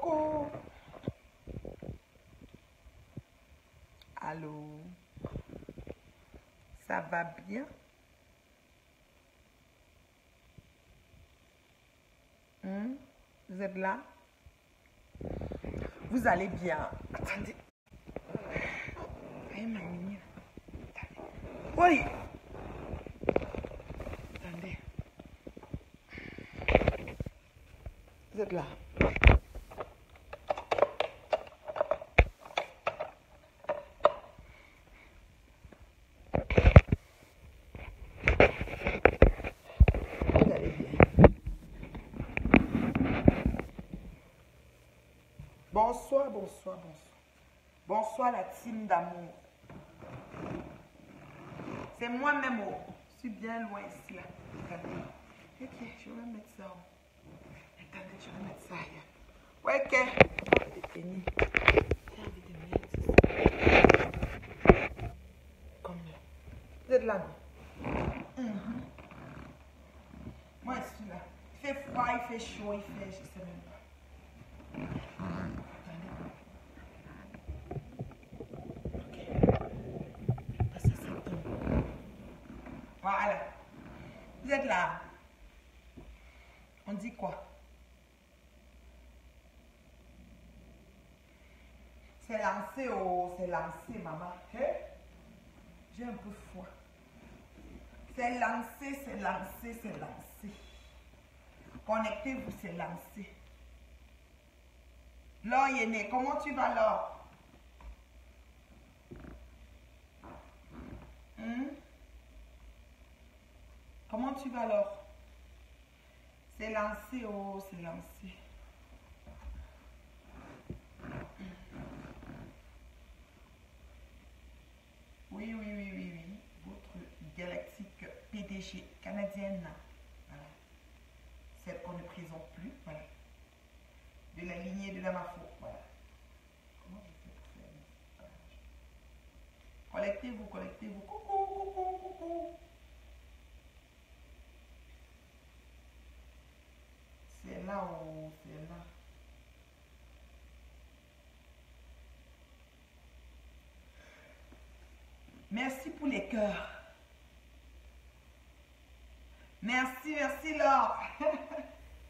Coucou. Allô. Ça va bien? Vous êtes là? Vous allez bien? Attendez. Eh, ma mignonne. Oui. Attendez. Vous êtes là? Vous allez bien? Bonsoir, bonsoir, bonsoir. Bonsoir la team d'amour. C'est moi-même. Oh. Je suis bien loin ici. Là. Attendez. Ok, je vais mettre ça. Attendez, je vais mettre ça ailleurs. Ouais, ok. J'ai envie de mettre ça. Comme là. Vous êtes là, non? Moi, je suis là. Il fait froid, il fait chaud, il fait... Je sais même pas. Attendez. Ok. Parce que ça tombe. Voilà. Vous êtes là. On dit quoi? C'est lancé, oh, c'est lancé, maman. Hein? J'ai un peu froid. C'est lancé, c'est lancé, c'est lancé. Connectez-vous, c'est lancé. Laure Yéné, comment tu vas, Laure? Comment tu vas, Laure? C'est lancé, oh, c'est lancé. Oui, oui, oui, oui, oui. Votre galactique PDG canadienne. Voilà. Celle qu'on ne présente plus. Voilà. De la lignée de Lamafo. Voilà. Comment je fais pour faire ça? Collectez-vous, collectez-vous. Coucou, coucou, coucou. C'est là, oh, c'est là. Merci pour les cœurs. Merci, merci Laure.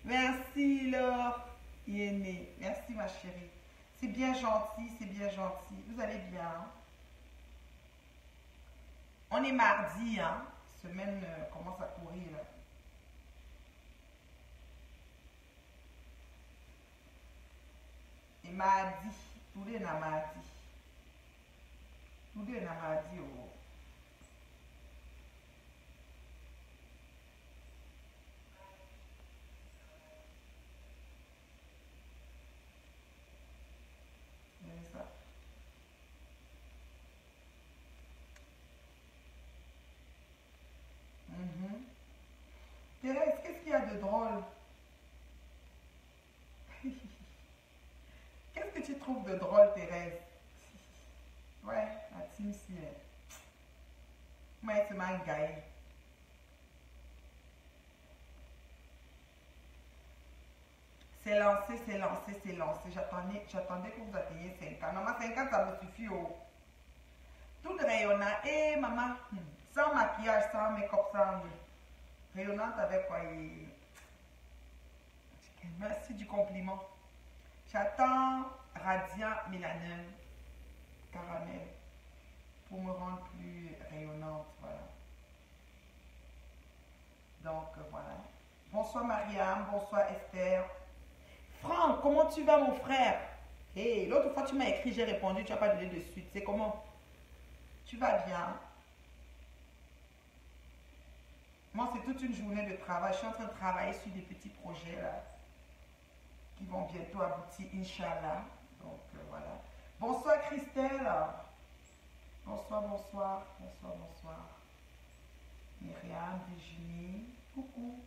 Merci Laure Yéné. Merci ma chérie. C'est bien gentil, c'est bien gentil. Vous allez bien? On est mardi, hein? Semaine commence à courir là. Et mardi, tous les mardi. Tous les mardi, oh. C'est ça. Thérèse, qu'est-ce qu'il y a de drôle? Qu'est-ce que tu trouves de drôle, Thérèse? Ouais, la team si. Moi, c'est ma gueule. C'est lancé, c'est lancé, c'est lancé. J'attendais que vous atteigniez 50. Maman, 50, ça me suffit. Oh. Tout rayonnant. Eh, maman, sans maquillage, sans make-up, sans rayonnante avec quoi? Merci du compliment. J'attends radiant mélanine caramel pour me rendre plus rayonnante. Voilà. Donc, voilà. Bonsoir Mariam, bonsoir Esther. Franck, comment tu vas mon frère? Hey, l'autre fois tu m'as écrit, j'ai répondu, tu n'as pas donné de suite. C'est comment? Tu vas bien? Moi, c'est toute une journée de travail. Je suis en train de travailler sur des petits projets là, qui vont bientôt aboutir, Inch'Allah. Donc, voilà. Bonsoir Christelle. Bonsoir, bonsoir. Bonsoir, bonsoir. Myriam, Virginie. Coucou.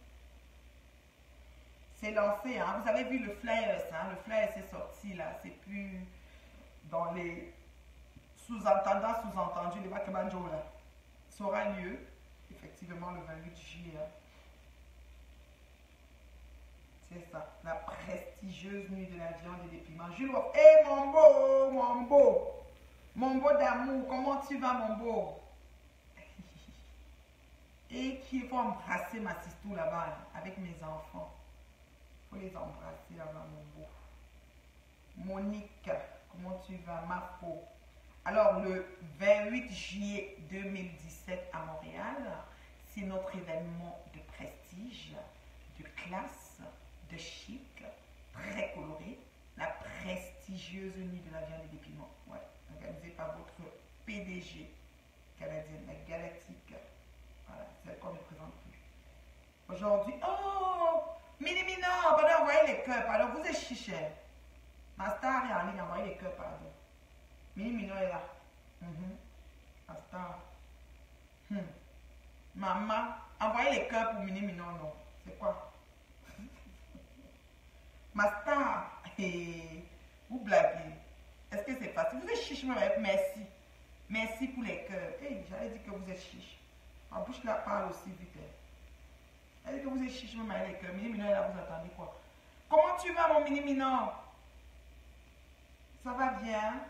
C'est lancé, hein. Vous avez vu le flyer, hein? Le flyer s'est sorti là. C'est plus dans les sous-entendants, sous-entendus, les Wakabanjo là. Ça aura lieu, effectivement, le 28 juillet. C'est ça, la prestigieuse nuit de la viande et des piments. Jules Wolf, hé mon beau d'amour, comment tu vas mon beau? Et qui va embrasser ma sistou là-bas avec mes enfants. Il faut les embrasser là-bas mon beau. Monique, comment tu vas ma peau? Alors le 28 juillet 2017 à Montréal, c'est notre événement de prestige, de classe, de chic, très coloré, la prestigieuse nuit de la viande et des piments, ouais, organisée par votre PDG canadienne, la Galactique, voilà, celle qu'on ne présente plus. Aujourd'hui, oh, Mini Minon, pardon, envoyez les cœurs, pardon, vous êtes chiché. Ma star est en ligne, envoyez les cœurs, pardon. Mini Minon est là. Ma star. Maman, envoyez les cœurs pour Mini Minon, non. C'est quoi? Ma star, vous blaguez. Est-ce que c'est facile? Vous êtes chiche même avec merci. Merci pour les cœurs. Hey, j'allais dire que vous êtes chiche. Ma bouche là parle aussi vite. Elle dit que vous êtes chiche même avec les cœurs. Mini Minon est là, vous attendez quoi? Comment tu vas mon Mini Minon? Ça va bien?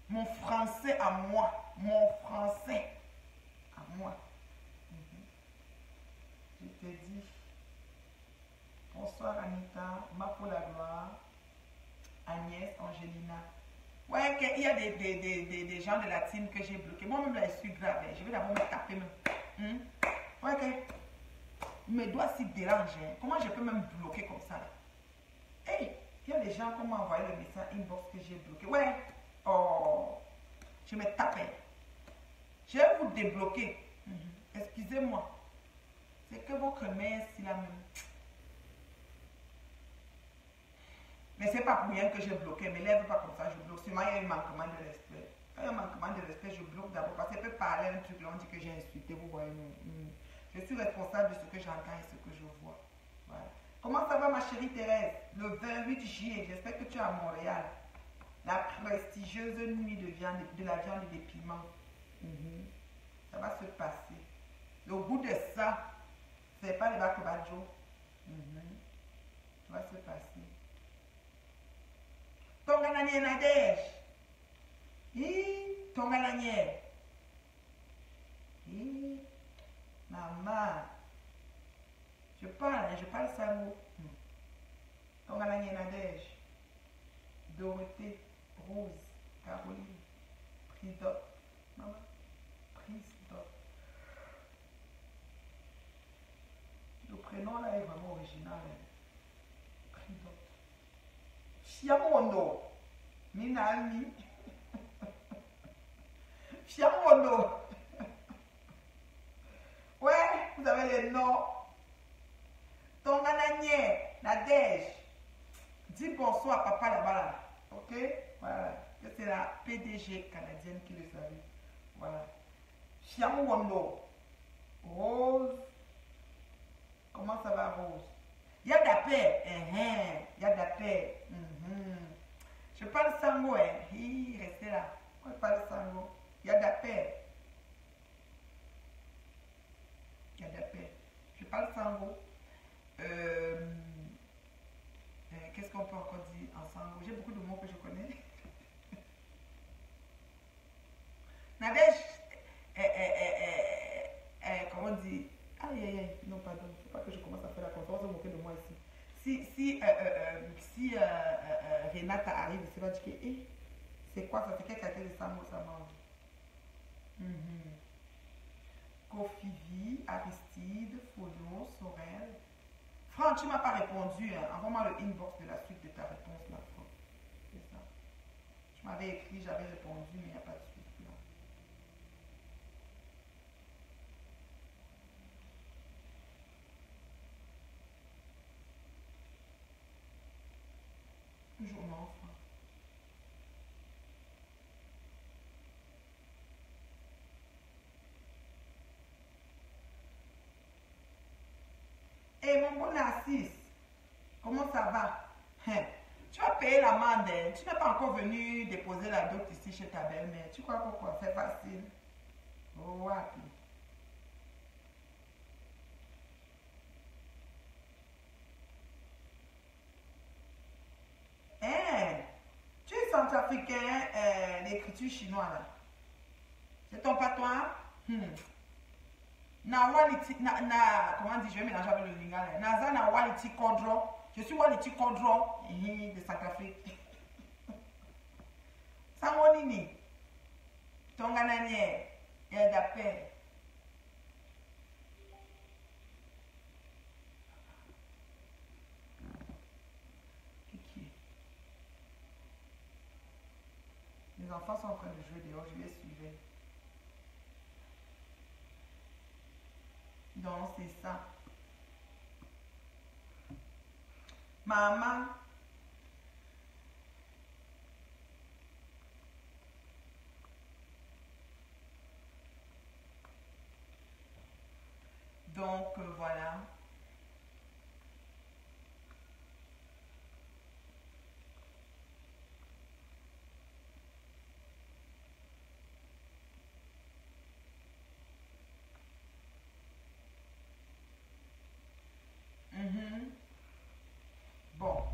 Mon français à moi. Mon français à moi. Je te dis. Bonsoir Anita, ma pour la gloire, Agnès, Angelina. Ouais, il y a des gens de la team que j'ai bloqués. Moi-même, là, je suis grave. Je vais d'abord me taper même. Ouais, ok. Mes doigts s'y dérangent. Comment je peux même bloquer comme ça? Hey, il y a des gens qui m'ont envoyé le message inbox que j'ai bloqué. Ouais. Oh, je me tapais. Je vais vous débloquer. Excusez-moi. C'est que votre mère, si la même. Mais c'est pas pour rien que j'ai bloqué. Ne m'élève pas comme ça, je bloque. Seulement, il y a un manquement de respect. Quand il y a un manquement de respect, je bloque d'abord. Parce qu'elle peut parler un truc, là, on dit que j'ai insulté. Vous voyez, je suis responsable de ce que j'entends et ce que je vois. Voilà. Comment ça va, ma chérie Thérèse? Le 28 juillet, j'espère que tu es à Montréal. La prestigieuse nuit de la viande et des piments. Ça va se passer. Le goût de ça, c'est pas les bakobadjo. Ça va se passer. Tongananye Nadège. Tongananye. Maman. Je parle sango. Tongananye Nadège. Dorothée, Rose, Caroline, Pridot. Maman. Pridot. Le prénom là est vraiment original. Pridot. Chiamondo. Minami. Chiamondo. Ouais, vous avez les noms. Tongananye, Nadège. Dis bonsoir à papa là-bas. Là. Ok? Voilà. C'est la PDG canadienne qui le salue. Voilà. Chiamondo. Rose. Comment ça va, Rose? Il y a de la paix. Il y a de la paix. Je parle sango. Restez là. Je parle sango. Il y a de la paix. Il y a de la paix. Je parle sango. Qu'est-ce qu'on peut encore dire en sango? J'ai beaucoup de mots que je connais. Nadège, comment dire? Aïe, non, pardon. Il ne faut pas que je commence à faire la conférence, on va se moquer de moi ici. Si Renata arrive, c'est va dire que, c'est quoi ça? C'est quel quartier de sango ça mange? Kofivi, Aristide, Fono, Sorel. Franck, tu ne m'as pas répondu. Hein. Envoie-moi le inbox de la suite de ta réponse là, Franck. C'est ça. Tu m'avais écrit, j'avais répondu, mais il n'y a pas de suite là. Toujours non, Franck. Et mon bon Narcisse, comment ça va? Tu vas payer l'amende. Tu n'es pas encore venu déposer la dot ici chez ta belle-mère. Tu crois pourquoi? C'est facile. Oh, wapi. africain, l'écriture chinoise là. C'est ton patois? Na waliti, comment dire, je vais mélanger avec le lingala. Naza na waliti kodro. Je suis waliti kodro de Centrafrique. Sangonini. Tongananier. Et d'appel. Les enfants sont en train de jouer dehors, je les suivais. Donc, c'est ça. Maman. Donc, voilà. Bon.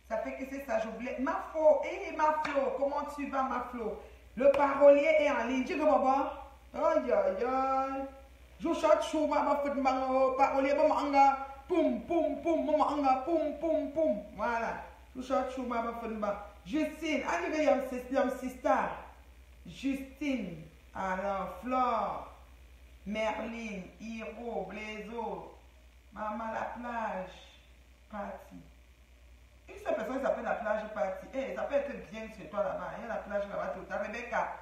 Ça fait que c'est ça, j'oublie. Maflo, Maflo, comment tu vas, Maflo? Le parolier est en ligne. Tu veux voir? Aïe, aïe, aïe. Je chante chou, ma parolier, maman, poum, poum, poum, maman, poum, poum, poum. Voilà. Je chante chou, ma Justine, arrivez, yam sister. Justine, Alain, Flore, Merline, Hiro, Blaiseau, Maman la plage, partie. Une seule personne qui s'appelle la plage partie. Eh, ça peut être bien chez toi là-bas. Il y a la plage là-bas tout le temps. Rebecca.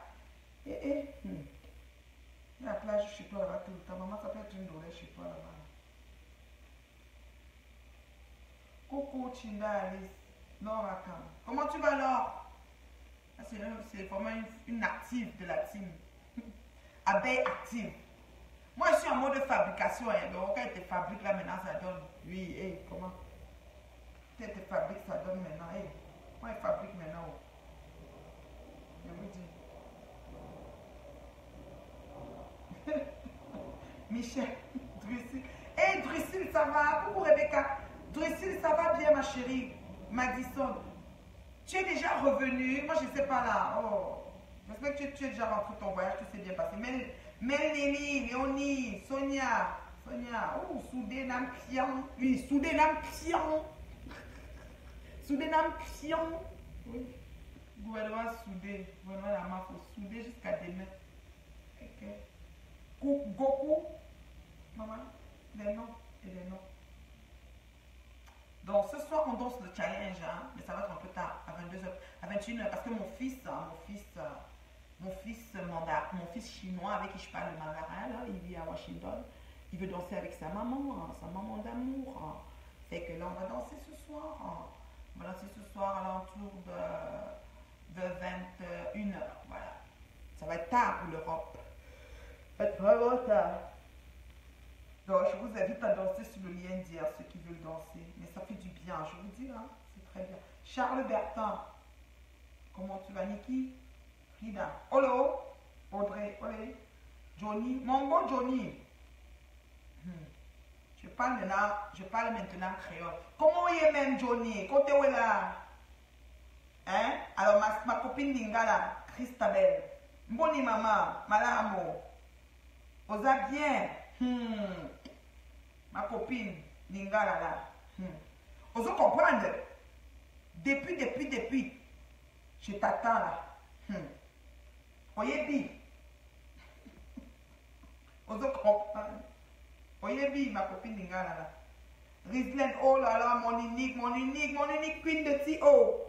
Il y a la plage chez toi là-bas tout le temps. Maman, ça peut être une douleur chez toi là-bas. Coucou Chinda Alice. Laura Kam. Comment tu vas, Laure? C'est vraiment une active de la team. Abeille active. Moi, je suis en mode fabrication. Hein. Donc, quand elle te fabrique là maintenant, ça donne. Oui, hey, comment? Quand elle te fabrique, ça donne maintenant. Hey, moi, elle fabrique maintenant. Je vous dis. Michel, Drusil. Hey, Drusil, ça va? Coucou Rebecca. Drusil, ça va bien, ma chérie? Madison. Tu es déjà revenu? Moi, je ne sais pas là. Oh. J'espère que tu es déjà rentré ton voyage, tout s'est bien passé. Melanie, Léonie, Sonia. Oh, Soudé Nam Pion. Oui, Soudé Nam Pion. Soudé Nam Pion. Oui. Gouvernement soudé. Gouvernement la marque faut souder jusqu'à demain. Ok. Goku. Maman, les noms et les noms. Donc ce soir on danse le challenge, hein, mais ça va être un peu tard, à 22h, à 21h, parce que mon fils chinois avec qui je parle le mandarin, là, il vit à Washington, il veut danser avec sa maman d'amour. Hein. Fait que là on va danser ce soir. Hein. On va danser ce soir à l'entour de 21h. Voilà. Ça va être tard pour l'Europe. Ça va être vraiment tard. Donc, je vous invite à danser sur le lien d'hier, ceux qui veulent danser. Mais ça fait du bien, je vous dis, hein, c'est très bien. Charles Bertin, comment tu vas, Niki? Frida, Olo, Audrey, Olé, Johnny, mon beau Johnny. Je parle maintenant créole. Comment il est même Johnny? Côté où est là? Hein? Alors, ma copine Lingala, Christabel, Mboni maman, Malamo, Osa bien. Ma copine Lingala là. Osa comprendre. Depuis. Je t'attends là. Oyebi. Osa comprendre. Oyebi, ma copine Lingala là. Rizlen, oh là là, mon unique queen de T.O.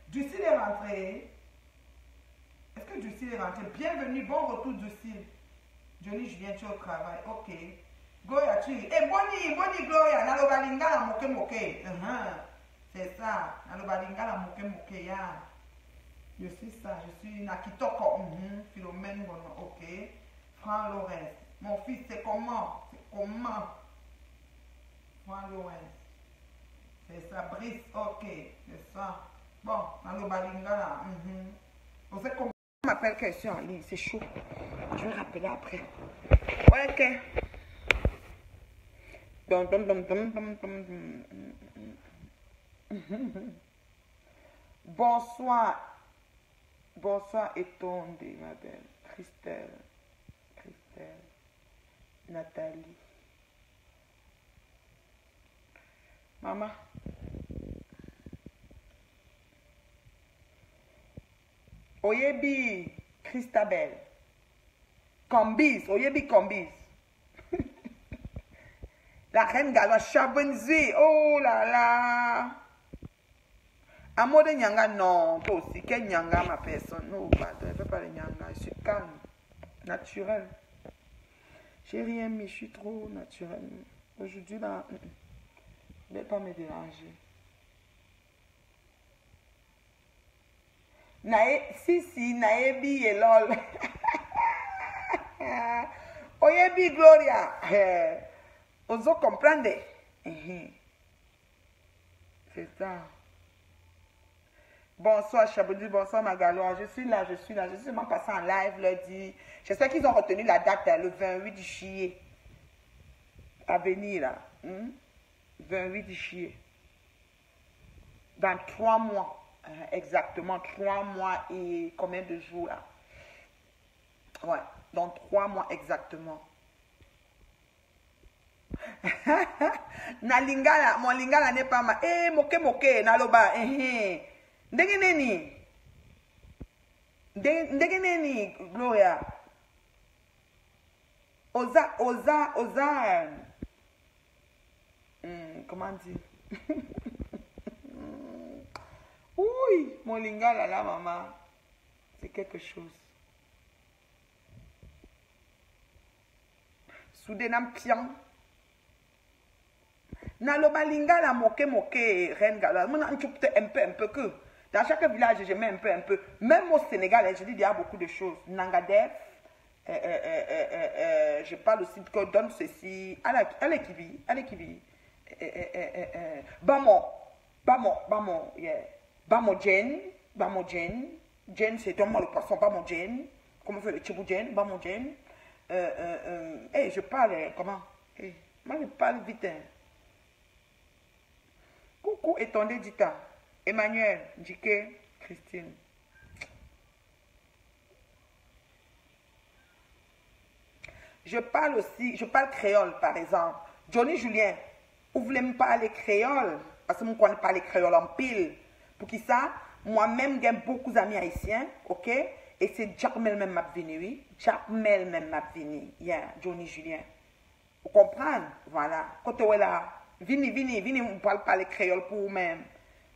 Ducile est rentré. Est-ce que Ducile est rentré? Bienvenue, bon retour Ducile. Johnny, je viens, tu es au travail. Ok. Gloria, tu es. Eh, Bonnie, Gloria, naloba lingala moke. C'est ça. Naloba lingala moke ya. Je suis ça, je suis Nakitoko. Philomène, ok. Franck Lorenz. Mon fils, c'est comment? Franck Lorenz. C'est ça, Brice, ok. C'est ça. Bon, naloba lingala. On sait comment on m'appelle question en ligne, c'est chaud. Je vais rappeler après. Ouais, ok. Bonsoir. Bonsoir Etonde, ma belle. Christelle. Nathalie. Maman. Oyebi Christabel. Combis. Oyebi Combis. La reine Galois Chabonzi. Oh là là. Amour de Nyanga, non. Toi aussi. Quel Nyanga, ma personne? Non, pardon. Je ne fais pas le Nyanga. Je suis calme. Naturel. J'ai rien mis. Je suis trop naturel. Aujourd'hui, là, ne vais pas me déranger. Si, Naebi et lol. Oyebi Gloria. Oso comprendre. C'est ça. Bonsoir Chabodi, bonsoir Magaloire. Je suis là. Je suis seulement passé en live lundi. J'espère qu'ils ont retenu la date, le 28 juillet. À venir là. 28 juillet. Dans 3 mois. Exactement 3 mois et combien de jours là? Ouais, dans 3 mois exactement. Na lingala, mon lingala n'est pas ma. Moke, naloba. Ndenge neni, Gloria. Oza. Comment dire? Oui, mon lingala là, maman. C'est quelque chose. Soudenam pian. Naloba lingala moke, reine gala. Moi, un peu que. Dans chaque village, je mets un peu. Même au Sénégal, je dis il y a beaucoup de choses. Nangadef, je parle aussi que donne ceci. Allez qui vit. Bamo, yeah. Bamo Jen. Jen, c'est vraiment le poisson. Bamo Jen. Comment on fait le chibou Jen? Bamo Jen. Je parle, comment? Moi, je parle vite. Coucou, étendez, Dita. Emmanuel, Dike, Christine. Je parle créole, par exemple. Johnny Julien, vous voulez me parler créole? Parce que moi, je connais parler créole en pile. Pour qui ça? Moi-même, j'ai beaucoup d'amis haïtiens, ok? Et c'est Jamel même m'a venu, oui. Jamel même m'a venu. Yeah, Johnny Julien. Vous comprenez? Voilà. Quand on est là, venez, on parle parler créole pour vous-même.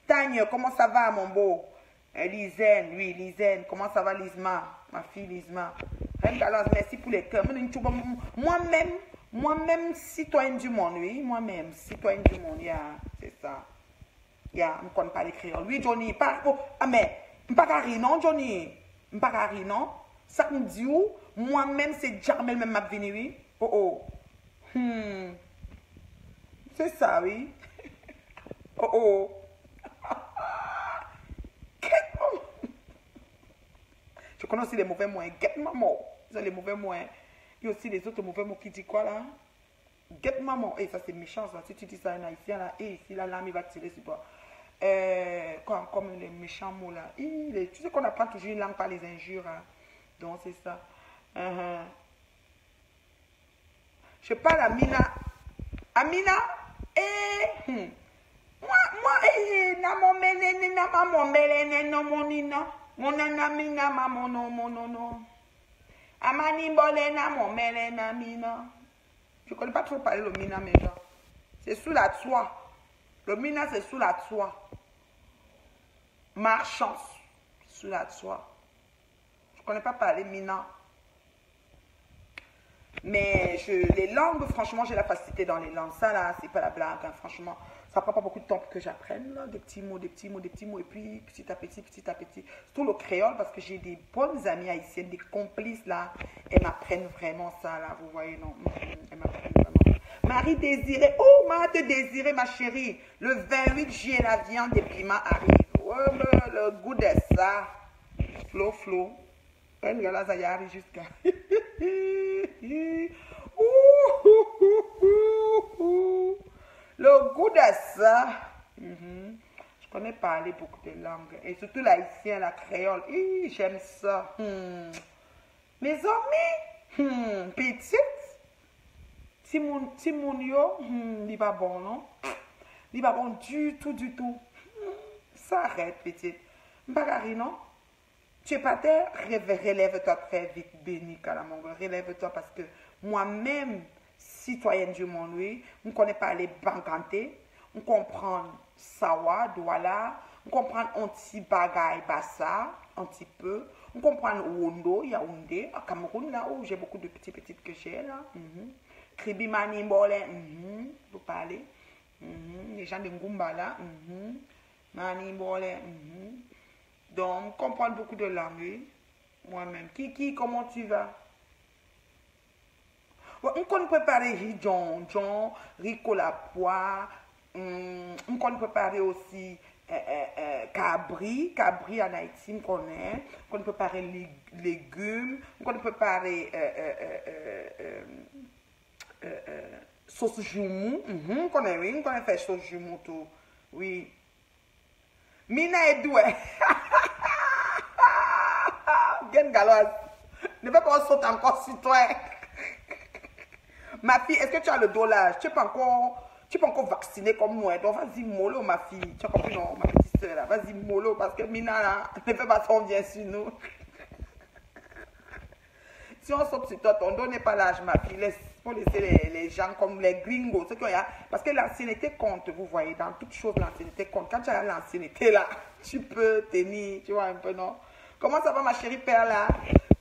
Tanya, comment ça va, mon beau? Lizen, oui, Lizen. Comment ça va, Lisma? Ma fille Lisma. Merci pour les cœurs. Moi-même, citoyenne du monde, oui. Moi-même, citoyenne du monde, yeah, c'est ça. Yeah, je ne connais pas les créoles. Oui, Johnny, mais, je ne pas rire, non, Johnny? Je ne pas rire, non? Ça me dit où? Moi-même, c'est Jamel même m'a venu, oui. C'est ça, oui. Je connais aussi les mauvais mots. Get maman. C'est les mauvais mots. Il y a aussi les autres mauvais mots qui disent quoi là? Get maman. Et ça c'est méchant ça. Si tu dis ça à un haïtien là, si la lame il va tirer sur toi. Comme les méchants mots là. Tu sais qu'on apprend toujours une langue par les injures. Hein? Donc c'est ça. Je parle à Mina. Amina? Moi, na maman melene no monina. Monana mina maman no. Amani bole na mon melena mina. Je connais pas trop parler le mina maintenant. C'est sous la toit. Le mina c'est sous la toit. Marchand sous la toit. Je connais pas parler mina. Mais les langues, franchement, j'ai la facilité dans les langues. Ça, là, c'est pas la blague. Hein. Franchement, ça prend pas beaucoup de temps pour que j'apprenne. Des petits mots. Et puis, petit à petit. Surtout le créole, parce que j'ai des bonnes amies haïtiennes, des complices, là. Elles m'apprennent vraiment ça, là. Vous voyez, non. Elles m'apprennent vraiment. Marie Désirée. Oh, Marie Désirée, ma chérie. Le 28 juillet, la viande des piments arrive. Oh, le goût de ça. Flo. Regarde, ça y arrive jusqu'à... Le goût de ça. connais parler beaucoup de langues. Et surtout l'haïtien, la créole. J'aime ça. Mes amis, petite. Si mon yo, il va bon, non? Il va bon du tout. Ça arrête, petite. Bagari, non? Tu es pas terre, relève-toi très vite, béni, Kalamongo. Relève-toi parce que moi-même, citoyenne du monde, oui, on ne connaît pas les bancantés, on comprend sawa, douala, on comprend un petit bagay bassa, un petit peu, on comprend Wondo, Yaoundé, à Cameroun, là où j'ai beaucoup de petites que j'ai, là. Kribi Mani Mbole, vous parlez. Les gens de Ngumba, là. Mani Mbole, Donc, on comprend beaucoup de langues, moi-même. Kiki, comment tu vas? On peut préparer John, Ricola pois. On peut préparer aussi cabri en Haïti, on connaît. On peut préparer légumes. On peut préparer sauce joumou. On connaît, oui. On connaît faire sauce joumou, tout. Oui. Mina est douée. Gen galoise. Ne veux pas sauter encore sur toi. Ma fille, est-ce que tu as le dos là? Tu n'es pas encore vaccinée comme moi. Donc vas-y mollo ma fille. Tu as compris non, ma petite soeur là. Vas-y mollo parce que Mina là, ne fait pas son bien sur nous. Si on saute sur toi, ton dos n'est pas l'âge ma fille. Faut laisser les gens comme les gringos. Ceux qui ont, parce que l'ancienneté compte, vous voyez. Dans toute chose, l'ancienneté compte. Quand tu as l'ancienneté là, tu peux tenir. Tu vois un peu non? Comment ça va ma chérie Perla?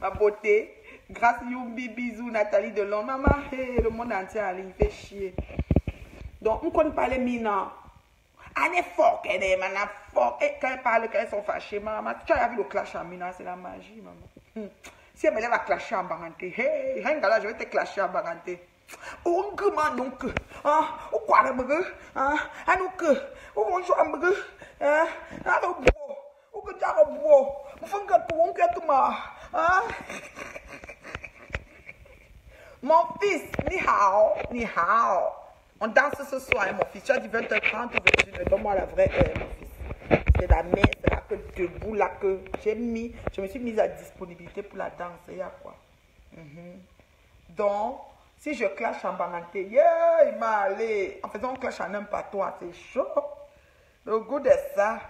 Ma beauté. Grâce Yumbi, bisous, Nathalie de Londres. Maman, hey, le monde entier en ligne fait chier. Donc, on connaît pas les minants. Elle est forte, elle est forte. Et quand elle parle, quand elles sont fâchées, maman, tu as vu le clash en minant, c'est la magie, maman. Si elle me lève à clasher en baranté, hey, là, je vais te clasher en baranté. Oh, comment donc? Ah, ou quoi, le bug? Ah, nous que, ou on joue un bug? Ah, le beau, ou que tu as le beau. On fait que tout, on fait comment? Ah. Mon fils, ni hao. On danse ce soir, mon fils. Tu as dit 20h30 ou 21h. Donne-moi la vraie heure, mon fils. C'est la messe, c'est là que debout, là que je me suis mise à disponibilité pour la danse. Il y a quoi? Donc, si je clash en bananté, yeah, il m'a allé. En faisant un clash en un patois, c'est chaud. Le goût de ça.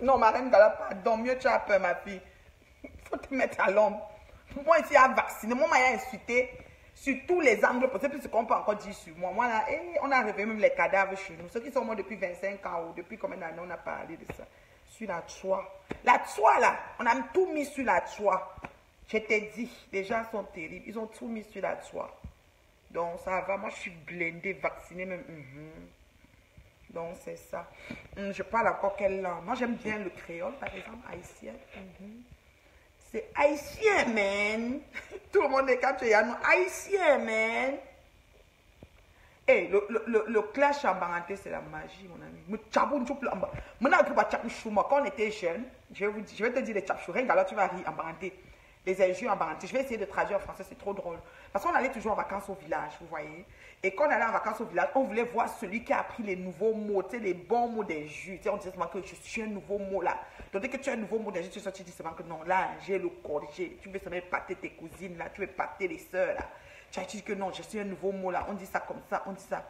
Non, ma reine Gala, pardon, mieux tu as peur, ma fille. Faut te mettre à l'ombre. Moi, ici, à vacciner, moi, m'a insulté sur tous les angles possibles, plus ce qu'on peut encore dire sur moi. Moi, là, on a réveillé même les cadavres chez nous. Ceux qui sont morts depuis 25 ans ou depuis combien d'années, on a parlé de ça. Sur la toile. La toile, là, on a tout mis sur la toile. Je t'ai dit, les gens sont terribles. Ils ont tout mis sur la toile. Donc, ça va. Moi, je suis blindée, vaccinée même. Donc, c'est ça. Je parle encore quelle langue? Moi, j'aime bien le créole, par exemple, haïtien. C'est haïtien, man. Tout le monde est quand tu es haïtien, man. Hey, le clash en baranté, c'est la magie, mon ami. Quand on était jeune, je vais te dire les tchapchou. Là, tu vas rire en baranté. Les injures en baranté. Je vais essayer de traduire en français, c'est trop drôle. Parce qu'on allait toujours en vacances au village, vous voyez. Et quand on allait en vacances au village, on voulait voir celui qui a appris les nouveaux mots, tu sais, les bons mots d'injures. Tu sais, on disait seulement que je suis un nouveau mot là. Donc dès que tu as un nouveau mot d'injure, tu dis seulement que non, là, j'ai le corrigé. Tu veux seulement épater tes cousines là, tu veux épater les sœurs là. Tu as dit que non, je suis un nouveau mot là. On dit ça comme ça, on dit ça.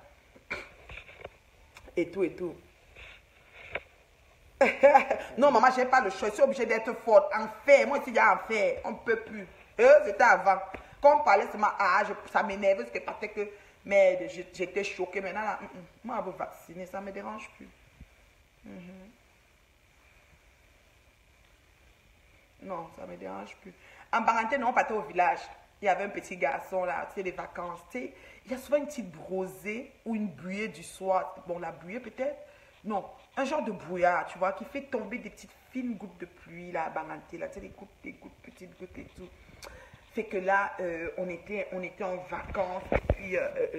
Et tout, et tout. Non, maman, je n'ai pas le choix. Je suis obligée d'être forte. En fait, moi, si j'ai en fait, on ne peut plus. C'était avant. Quand on parlait seulement, ça m'énervait, parce que parce que mais j'étais choquée. Maintenant, là, moi, vous vacciner, ça ne me dérange plus. Non, ça ne me dérange plus. En parenthèse, on partait au village. Il y avait un petit garçon là, tu sais, les vacances. Tu sais, il y a souvent une petite brosée ou une buée du soir. Bon, la buée peut-être. Non, un genre de brouillard, tu vois, qui fait tomber des petites fines gouttes de pluie là, à Banganté, là, tu sais, des gouttes, petites gouttes et tout. Fait que là, on était en vacances, puis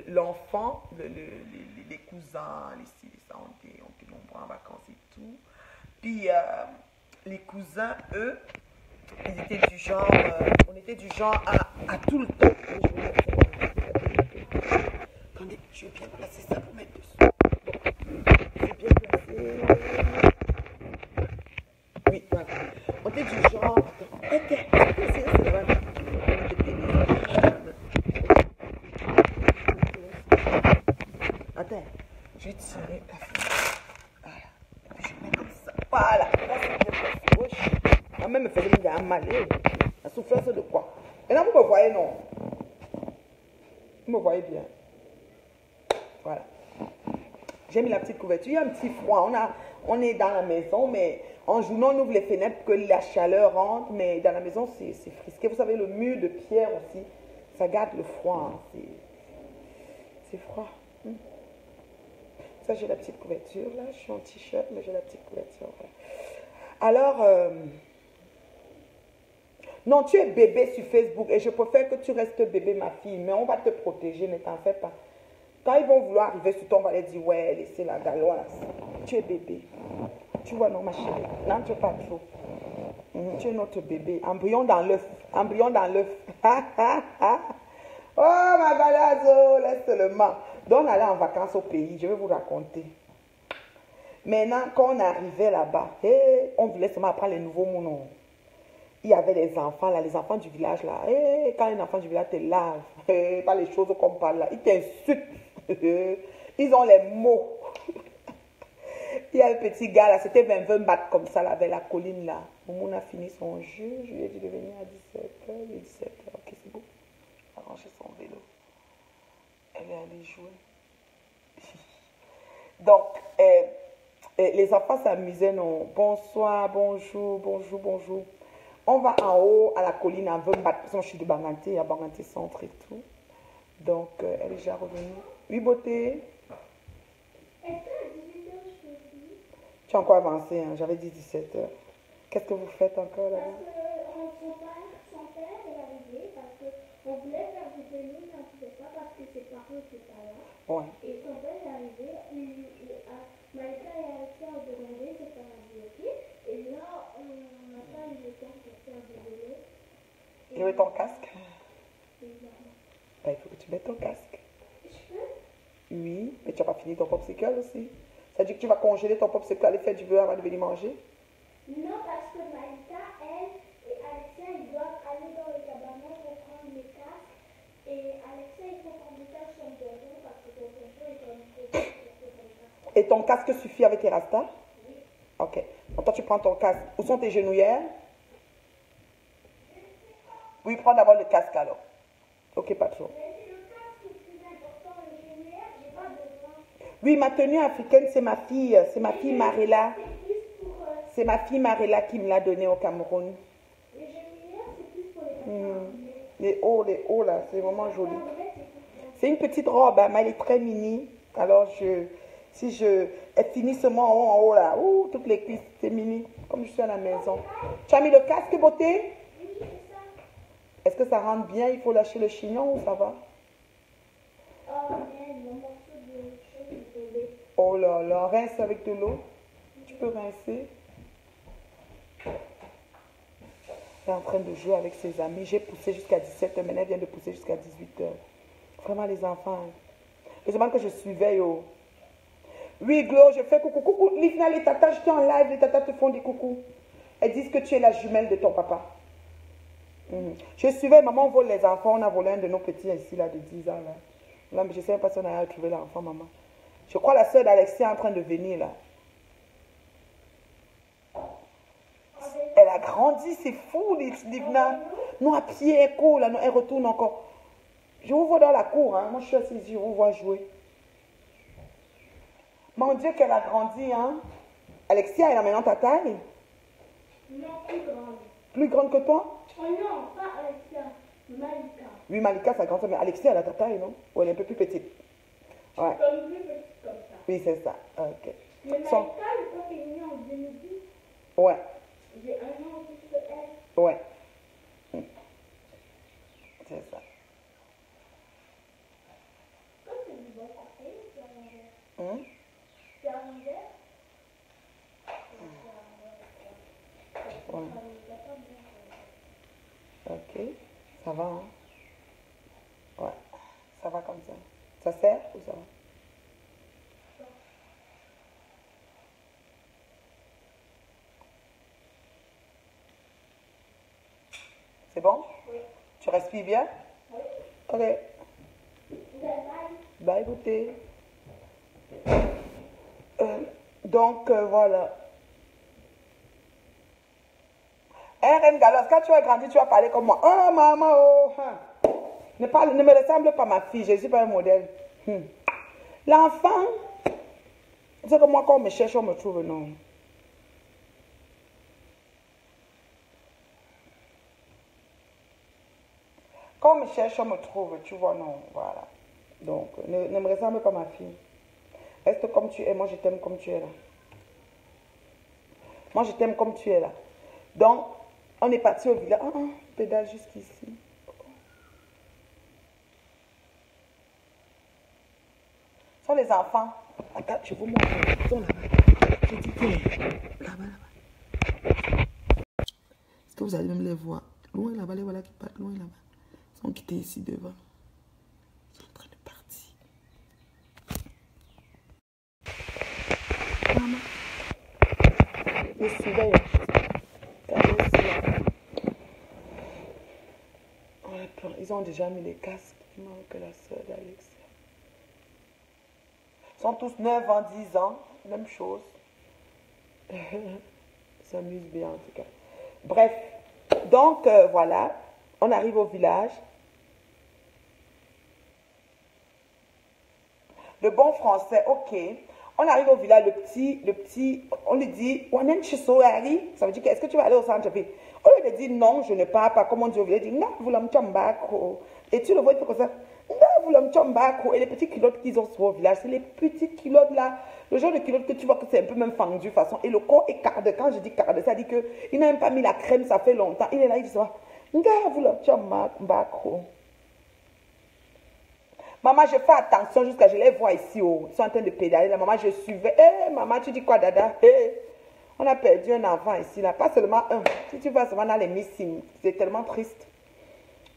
l'enfant, les cousins, les ci, les ça, on était nombreux en vacances et tout. Puis les cousins, eux, ils étaient du genre, on était du genre à tout le temps. Attendez, Je vais bien placer ça pour mettre dessus. C'est bien placé. Oui, voilà. On est du genre. C'est là-bas. Attends, je vais tirer la feuille. Voilà. Et puis je mets comme ça. Voilà. Là, c'est bien placé. Gauche. La même me faisait un mal. La souffrance de quoi? Maintenant, vous me voyez, non? Vous me voyez bien. Voilà. J'ai mis la petite couverture. Il y a un petit froid. On est dans la maison, mais en journée, on ouvre les fenêtres pour que la chaleur rentre. Mais dans la maison, c'est frisqué. Vous savez, le mur de pierre aussi, ça garde le froid. Hein. C'est froid. Ça, j'ai la petite couverture. Là, je suis en t-shirt, mais j'ai la petite couverture. Voilà. Alors, non, tu es bébé sur Facebook et je préfère que tu restes bébé, ma fille. Mais on va te protéger, ne t'en fais pas. Quand ils vont vouloir arriver sur toi, on va leur dire, ouais, laissez la galoise. Tu es bébé. Tu vois, non, ma chérie. Non, tu n'es pas trop. Tu es notre bébé. Embryon dans l'œuf. Embryon dans l'œuf. Oh, ma balazo, laisse seulement. Donc, on allait en vacances au pays. Je vais vous raconter. Maintenant, quand on arrivait là-bas, on voulait seulement apprendre les nouveaux mots. Il y avait les enfants, là, les enfants du village, là. Quand les enfants du village te lavent, pas les choses qu'on parle là, ils t'insultent. Ils ont les mots. Il y a un petit gars là, c'était 20 bahts comme ça, là, avec la colline là. Moumou a fini son jeu, je lui ai dit de venir à 17h. Il est 17h, ok, c'est bon. Elle a rangé son vélo. Elle est allée jouer. Donc, les enfants s'amusaient, non. Bonsoir, bonjour, bonjour, bonjour. On va en haut à la colline à 20 bahts. Parce que moi, je suis de Banganté, à Banganté Centre et tout. Donc, elle est déjà revenue. Oui, beauté. Tu as encore avancé, hein? J'avais dit 17h. Qu'est-ce que vous faites encore là-bas? Parce que son père est arrivé parce qu'on voulait faire du vélo, mais on ne pouvait pas parce que ses parents n'étaient pas là. Ouais. Et son père est arrivé, Malika et Alexia ont demandé, c'est pas ok. Et là, on n'a pas eu le temps pour faire du vélo. Et où est ton casque? Évidemment. Ben, il faut que tu mettes ton casque. Je peux? Oui, mais tu n'as pas fini ton popsicle aussi. Ça veut dire que tu vas congeler ton popsicle, aller faire du beurre avant de venir manger? Non, parce que Malika, elle et Alexia, ils doivent aller dans le cabanon pour prendre les casques. Et Alexia, il faut qu'on détache son tonton parce que son tonton est dans le côté. Et ton casque suffit avec tes rastas? Oui. Ok. Donc toi, tu prends ton casque. Où sont tes genouillères? Oui, prends d'abord le casque alors. Ok, pas trop. Mais si le casque est plus important, le génière, j'ai pas besoin. Oui, ma tenue africaine, c'est ma fille Marella. C'est plus pour. C'est ma fille Marella qui me l'a donnée au Cameroun. Les génières, c'est plus pour les enfants. Les hauts là, c'est vraiment joli. C'est une petite robe, hein, mais elle est très mini. Alors, elle finit seulement en haut là. Ouh, toutes les cuisses, c'est mini. Comme je suis à la maison. Tu as mis le casque, beauté? Oui, c'est ça. Est-ce que ça rentre bien? Il faut lâcher le chignon ou ça va? Oh, mais le morceau de chose est tombé. Oh là là, rince avec de l'eau. Tu peux rincer. Elle est en train de jouer avec ses amis. J'ai poussé jusqu'à 17h, maintenant elle vient de pousser jusqu'à 18h. Vraiment les enfants. Je demande que je suivais, yo. Oui, Glo, je fais coucou. Coucou, Livna, les tatas, je suis en live, les tatas te font des coucous. Elles disent que tu es la jumelle de ton papa. Je suivais, maman vole les enfants. On a volé un de nos petits ici, là, de 10 ans, là. Là, mais je ne sais pas si on a retrouvé l'enfant, maman. Je crois la soeur d'Alexia est en train de venir, là. Elle a grandi, c'est fou, Livna. Non, à pied, elle court, là, non, elle retourne encore. Je vous vois dans la cour, hein. Moi, je suis assise, je vous vois jouer. Mon Dieu, qu'elle a grandi, hein. Alexia, elle a maintenant ta taille? Non, plus grande. Plus grande que toi? Oh non, pas Alexia, Malika. Oui, Malika, ça grandit, mais Alexia, elle a ta taille, non? Ou elle est un peu plus petite? Ouais. Comme plus petite comme ça. Oui, c'est ça. Ok. Mais Malika, je crois qu'elle est née en 2010. Ouais. J'ai un an en plus que elle. Ouais. C'est ça. Comme c'est du bon côté, c'est à l'envers. C'est à l'envers. Ouais. Ok. Ça va, hein? Ouais. Ça va comme ça. Ça sert ou ça va? C'est bon? Oui. Tu respires bien? Oui. Ok. Bye, goûter. Donc, voilà. Reine Galos, quand tu vas grandir, tu vas parler comme moi. Oh, maman, oh. Ne me ressemble pas ma fille, je ne suis pas un modèle. L'enfant, c'est que moi, quand on me cherche, on me trouve, non. Quand on me cherche, on me trouve, tu vois, non, voilà. Donc, ne me ressemble pas ma fille. Reste comme tu es, moi je t'aime comme tu es là. Moi je t'aime comme tu es là. Donc, on est parti au village. Pédale jusqu'ici. Ce sont les enfants. Attends, je vous montre. Ils sont là-bas. Je dis que là-bas, là-bas. Est-ce que vous allez même les voir? Loin là-bas, les voilà qui partent, loin là-bas. Ils sont quittés ici devant. Ils sont en train de partir. Maman. Les surveillent. Ils ont déjà mis les casques. Il manque la soeur d'Alex. Ils sont tous 9 ans, 10 ans. Même chose. Ils s'amusent bien en tout cas. Bref. Donc, voilà. On arrive au village. Le bon français, ok. On arrive au village, le petit, on lui dit, ça veut dire que, est-ce que tu vas aller au centre-ville? Au lieu de dire non, je ne pars pas, comme on dit au village, il dit, et tu le vois, il fait comme ça, et les petites culottes qu'ils ont sur au village, c'est les petites culottes là, le genre de culottes que tu vois que c'est un peu même fendu, façon, et le corps est cardé. Quand je dis cardé, ça dit qu'il n'a même pas mis la crème, ça fait longtemps, il est là, il dit ça, maman, je fais attention jusqu'à je les vois ici. Oh. Ils sont en train de pédaler. La maman, je suivais. Maman, tu dis quoi, dada? On a perdu un enfant ici, là. Pas seulement un. Si tu vas seulement dans les missing, c'est tellement triste.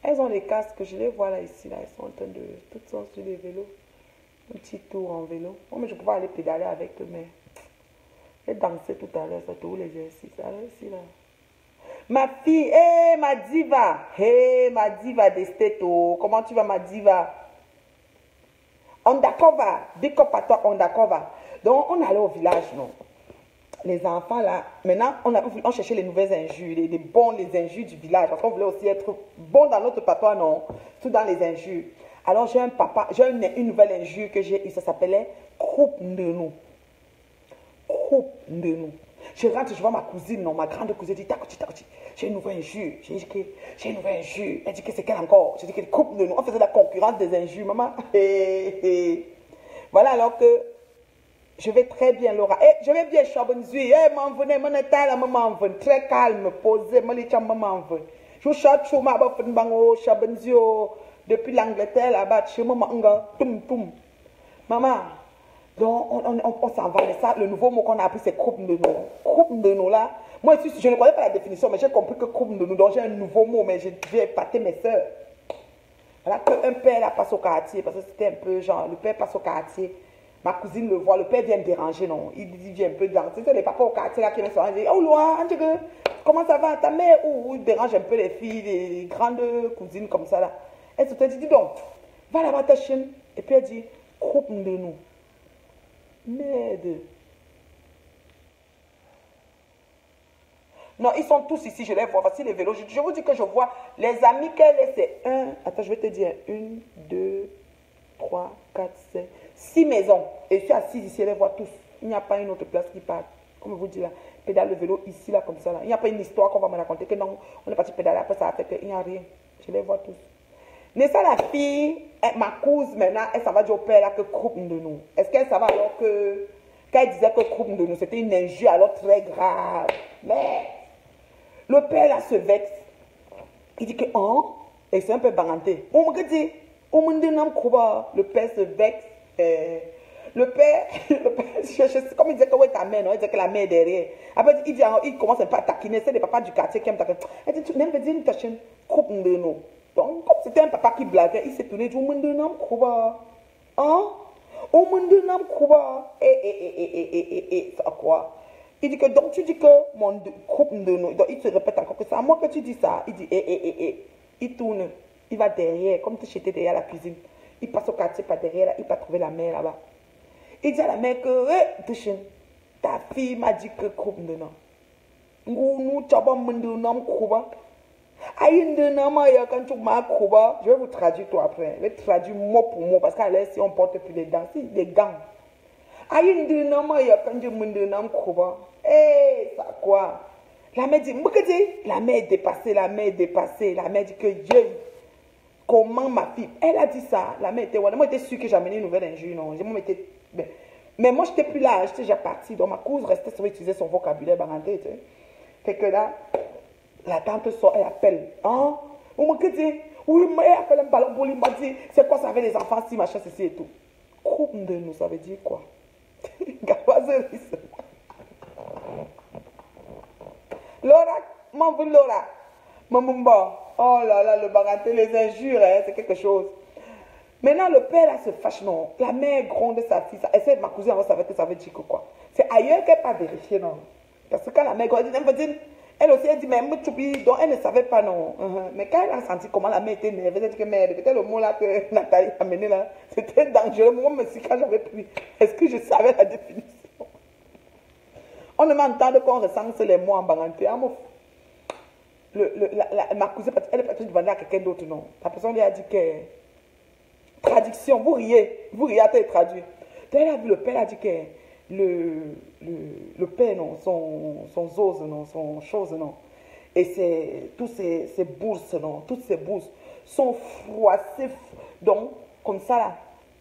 Elles ont les casques. Je les vois là, ici, là. Elles sont en train de... Toutes sont sur des vélos. Un petit tour en vélo. Oh, mais je pouvais aller pédaler avec eux, mais... J'ai dansé tout à l'heure. Ça tout l'exercice. Alors, ici, là. Ma fille, ma diva. Ma diva d'Esteto. Comment tu vas, ma diva? Undercover, big up à toi, undercover. Donc, on allait au village, non. Les enfants, là, maintenant, on cherchait les nouvelles injures, les injures du village. Parce qu'on voulait aussi être bon dans notre patois, non. Tout dans les injures. Alors, j'ai une nouvelle injure que j'ai eue, ça s'appelait Coupe de nous. Coupe de nous. Je rentre, je vois ma cousine, non, ma grande cousine, dit, j'ai une nouvelle injure. J'ai une nouvelle injure. Elle dit que c'est qu'elle encore. J'ai dit qu'elle coupe de nous. On faisait la concurrence des injures, maman. Voilà, alors que je vais très bien, Laura. Je vais bien, Chabonzui. M'en venez, mon état là, maman, très calme, posé, maman, je cherche ma bango, Chabonzui, depuis l'Angleterre, là-bas, chez maman, toum. Maman. Donc, on s'en va. Mais ça, le nouveau mot qu'on a appris, c'est coupe de nous. Coupe de nous, là. Moi, je ne connais pas la définition, mais j'ai compris que coupe de nous. Donc, j'ai un nouveau mot, mais j'ai épaté mes soeurs. Voilà qu'un père, là, passe au quartier, parce que c'était un peu genre, le père passe au quartier. Ma cousine le voit, le père vient me déranger, non. Il vient un peu danser. C'est les papas au quartier, là, qui viennent se rendre. Oh, Loa, comment ça va, ta mère? Ou il dérange un peu les filles, les grandes cousines comme ça, là. Elle se dit, dis donc, va là-bas ta chaîne. Et puis elle dit, coupe de nous. Merde. Non, ils sont tous ici, je les vois. Voici les vélos. Je vous dis que je vois les amis qu'elle est, c'est un. Attends, je vais te dire. 1, 2, 3, 4, 5, 6 maisons. Et je suis assise ici, je les vois tous. Il n'y a pas une autre place qui part. Comme je vous dis là, pédale le vélo ici, là, comme ça. Là. Il n'y a pas une histoire qu'on va me raconter que non, on est parti pédaler, après ça a fait qu'il n'y a rien. Je les vois tous. Nessa, la fille, ma cousine, maintenant, elle s'en va dire au père là que coupe de nous. Est-ce qu'elle s'en va alors que, quand elle disait que coupe de nous, c'était une injure alors très grave. Mais, le père là se vexe. Il dit que, et c'est un peu banganté. Le père se vexe. Le père, comme il disait que ouais, ta mère, non, il disait que la mère est derrière. Après, il commence un peu à taquiner. C'est les papas du quartier qui aiment taquiner. Elle dit, tu n'aimes pas dire une coupe de nous. Donc, comme c'était un papa qui blaguait, il s'est tourné, il dit, Hein? Au monde nam kuba. Ça quoi? Il dit que, donc tu dis que mon couple de nous, donc il se répète encore que c'est à moi que tu dis ça. Il dit, il tourne, il va derrière, comme si j'étais derrière la cuisine. Il passe au quartier par derrière, là, il va trouver la mère là-bas. Il dit à la mère que, ta fille m'a dit que couple de nous. Nous, tchaba monde nam kuba. Je vais vous traduire tout après. Je vais traduire mot pour mot parce qu'à l'aise, si on porte plus les dents, si les gants. Eh, ça quoi? La mère dit, la mère est dépassée, la mère est dépassée. La mère dit que Dieu, comment ma fille? Elle a dit ça. La mère était, moi j'étais sûre que j'amenais une nouvelle injure, non. Mais moi, je n'étais plus là, j'étais déjà partie. Donc ma cousine restait sur utiliser son vocabulaire baranté, tu sais. Fait que là, la tante sort, elle appelle. Hein? On m'a dit, oui, mais elle appelle un ballon pour lui, m'a dit, c'est quoi ça avec les enfants, si machin, ceci et tout. Coupe de nous, ça veut dire quoi? Laura, m'en veux Laura. Mamumba. Oh là là, le baranté, les injures, hein, c'est quelque chose. Maintenant, le père là se fâche, non. La mère gronde sa fille. Essaie de ma cousine, on savait que ça veut dire que quoi. C'est ailleurs qu'elle n'a pas vérifié, non. Parce que quand la mère gronde, elle aussi, elle dit, mais donc elle ne savait pas, non. Mais quand elle a senti comment la mère était nerveuse, elle dit que merde, peut-être le mot là que Nathalie a amené là, c'était dangereux. Moi, je me suis quand j'avais pris. Est-ce que je savais la définition? On ne m'entend qu'on recense les mots en baranté. Ma cousine, elle est partie demander à quelqu'un d'autre, non. La personne lui a dit que. Traduction, vous riez à te traduire. Donc elle a vu le père, a dit que le père, non, son zose, non, son chose, non. Et toutes ces bourses, non, toutes ces bourses sont froissées, donc, comme ça, là,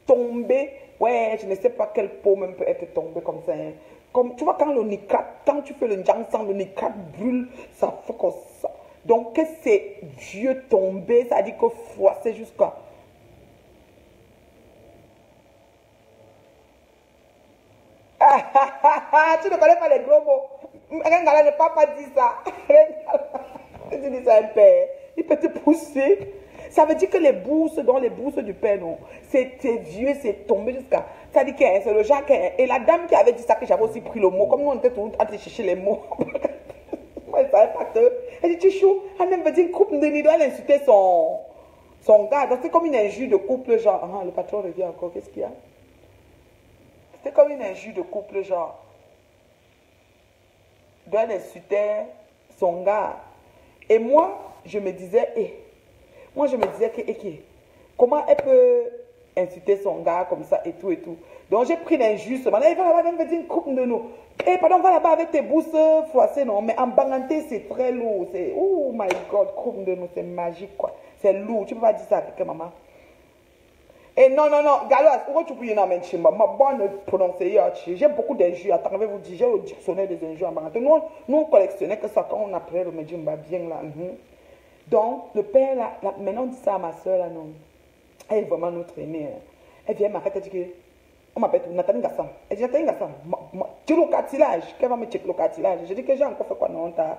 tombées. Ouais, je ne sais pas quelle peau même peut être tombée comme ça. Hein. Comme, tu vois, quand tu fais le njang, le niqab brûle, ça fait comme ça. Donc, que c'est vieux tombé, ça dit que froissé jusqu'à. Tu ne connais pas les gros mots. Rengala ne peut pas dire ça. Tu dis ça à un père. Il peut te pousser. Ça veut dire que les bourses, dans les bourses du père, non, c'était vieux, c'est tombé jusqu'à. Ça dit que c'est le genre. Et la dame qui avait dit ça, que j'avais aussi pris le mot. Comme nous, on était toujours en train de chercher les mots. Moi, je ne savais pas que. Elle dit, Chichou, elle même veut dire couple de nido, elle insultait son gars. Donc, c'est comme une injure de couple, genre. Ah, le patron revient encore, qu'est-ce qu'il y a? C'était comme une injure de couple, genre. Donc, elle insultait son gars. Et moi, je me disais, comment elle peut insulter son gars comme ça et tout et tout. Donc, j'ai pris l'injure. Maintenant, il va là-bas, elle me dit une couple de nous. Eh, pardon, va là-bas avec tes bourses froissées, non. Mais en banganté, c'est très lourd. C'est, oh my God, couple de nous, c'est magique, quoi. C'est lourd. Tu peux pas dire ça à quelqu'un, maman. Et non, Galois, pourquoi tu peux y aller ma bonne prononcer, j'ai beaucoup d'injures. Attendez, vous dire, j'ai le dictionnaire des injures en banganté. Nous, on collectionnait que ça quand on apprenait le médium, bien là. Donc, le père, là, maintenant, on dit ça à ma soeur, là, non. Elle est vraiment notre aînée. Hein. Elle vient m'arrêter, elle dit que. On m'appelle Nathalie Gassan. Elle dit Nathalie Gassan, tu le cartilage. Qu'elle va me checker le cartilage. Je dis que j'ai encore fait quoi, non, t'as.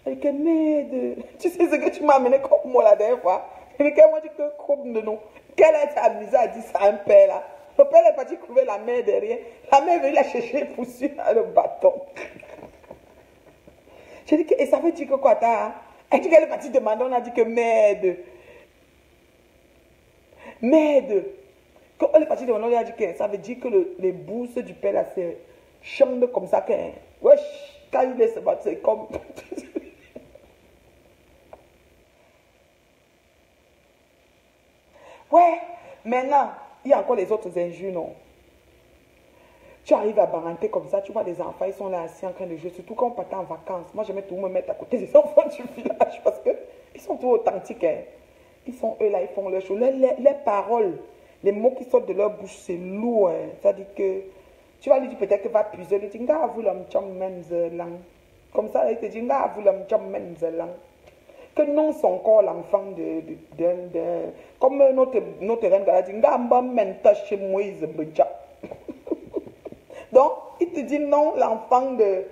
Elle dit que merde. Tu sais ce que tu m'as amené comme moi la dernière fois. Elle dit qu'elle m'a dit que comme de nous. Qu'elle a été amusée à dire ça à un père là. Le père est parti trouver la mère derrière. La mère est venue la chercher pour suivre le bâton. Je dis que, et ça veut dire que quoi, t'as. Elle dit qu'elle est partie demander, on a dit que merde. Merde. Quand elle est partie demander, on a dit que ça veut dire que les bourses du père là, c'est chambre comme ça. Que, wesh, quand il est se battre, c'est comme. Ouais, maintenant, il y a encore les autres injures, non. Tu arrives à Baranté comme ça, tu vois les enfants, ils sont là assis en train de jouer, surtout quand on partait en vacances. Moi, j'aimais tout me mettre à côté des enfants du village parce qu'ils sont tout authentiques. Hein. Ils sont eux là, ils font leur chose. Les paroles, les mots qui sortent de leur bouche, c'est lourd. Hein. Ça dit que, tu vas lui dire peut-être que va puiser, il dit, comme ça, il te dit, que non son corps l'enfant comme notre reine a dit, chez Moïse. Donc, il te dit non, l'enfant de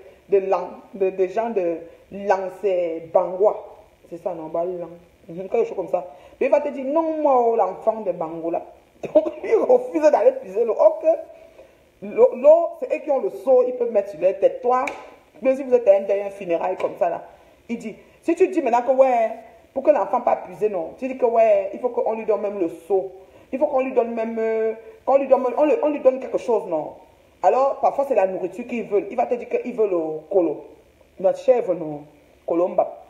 gens de Lang, c'est Bangwa. C'est ça, non, Lang. Quelque chose comme ça. Mais il va te dire non, moi, l'enfant de Bango là. Donc, ils refusent d'aller puiser l'eau. Ok. L'eau, c'est eux qui ont le seau, ils peuvent mettre sur leur tête. Toi, même si vous êtes un funérail comme ça, là, il dit, si tu dis maintenant que ouais, pour que l'enfant pas puiser, non, tu dis que ouais, il faut qu'on lui donne même le seau. Il faut qu'on lui donne même, on lui donne quelque chose, non. Alors, parfois, c'est la nourriture qu'ils veulent. Il va te dire qu'ils veulent le colo. Notre chèvre, non. Colomba.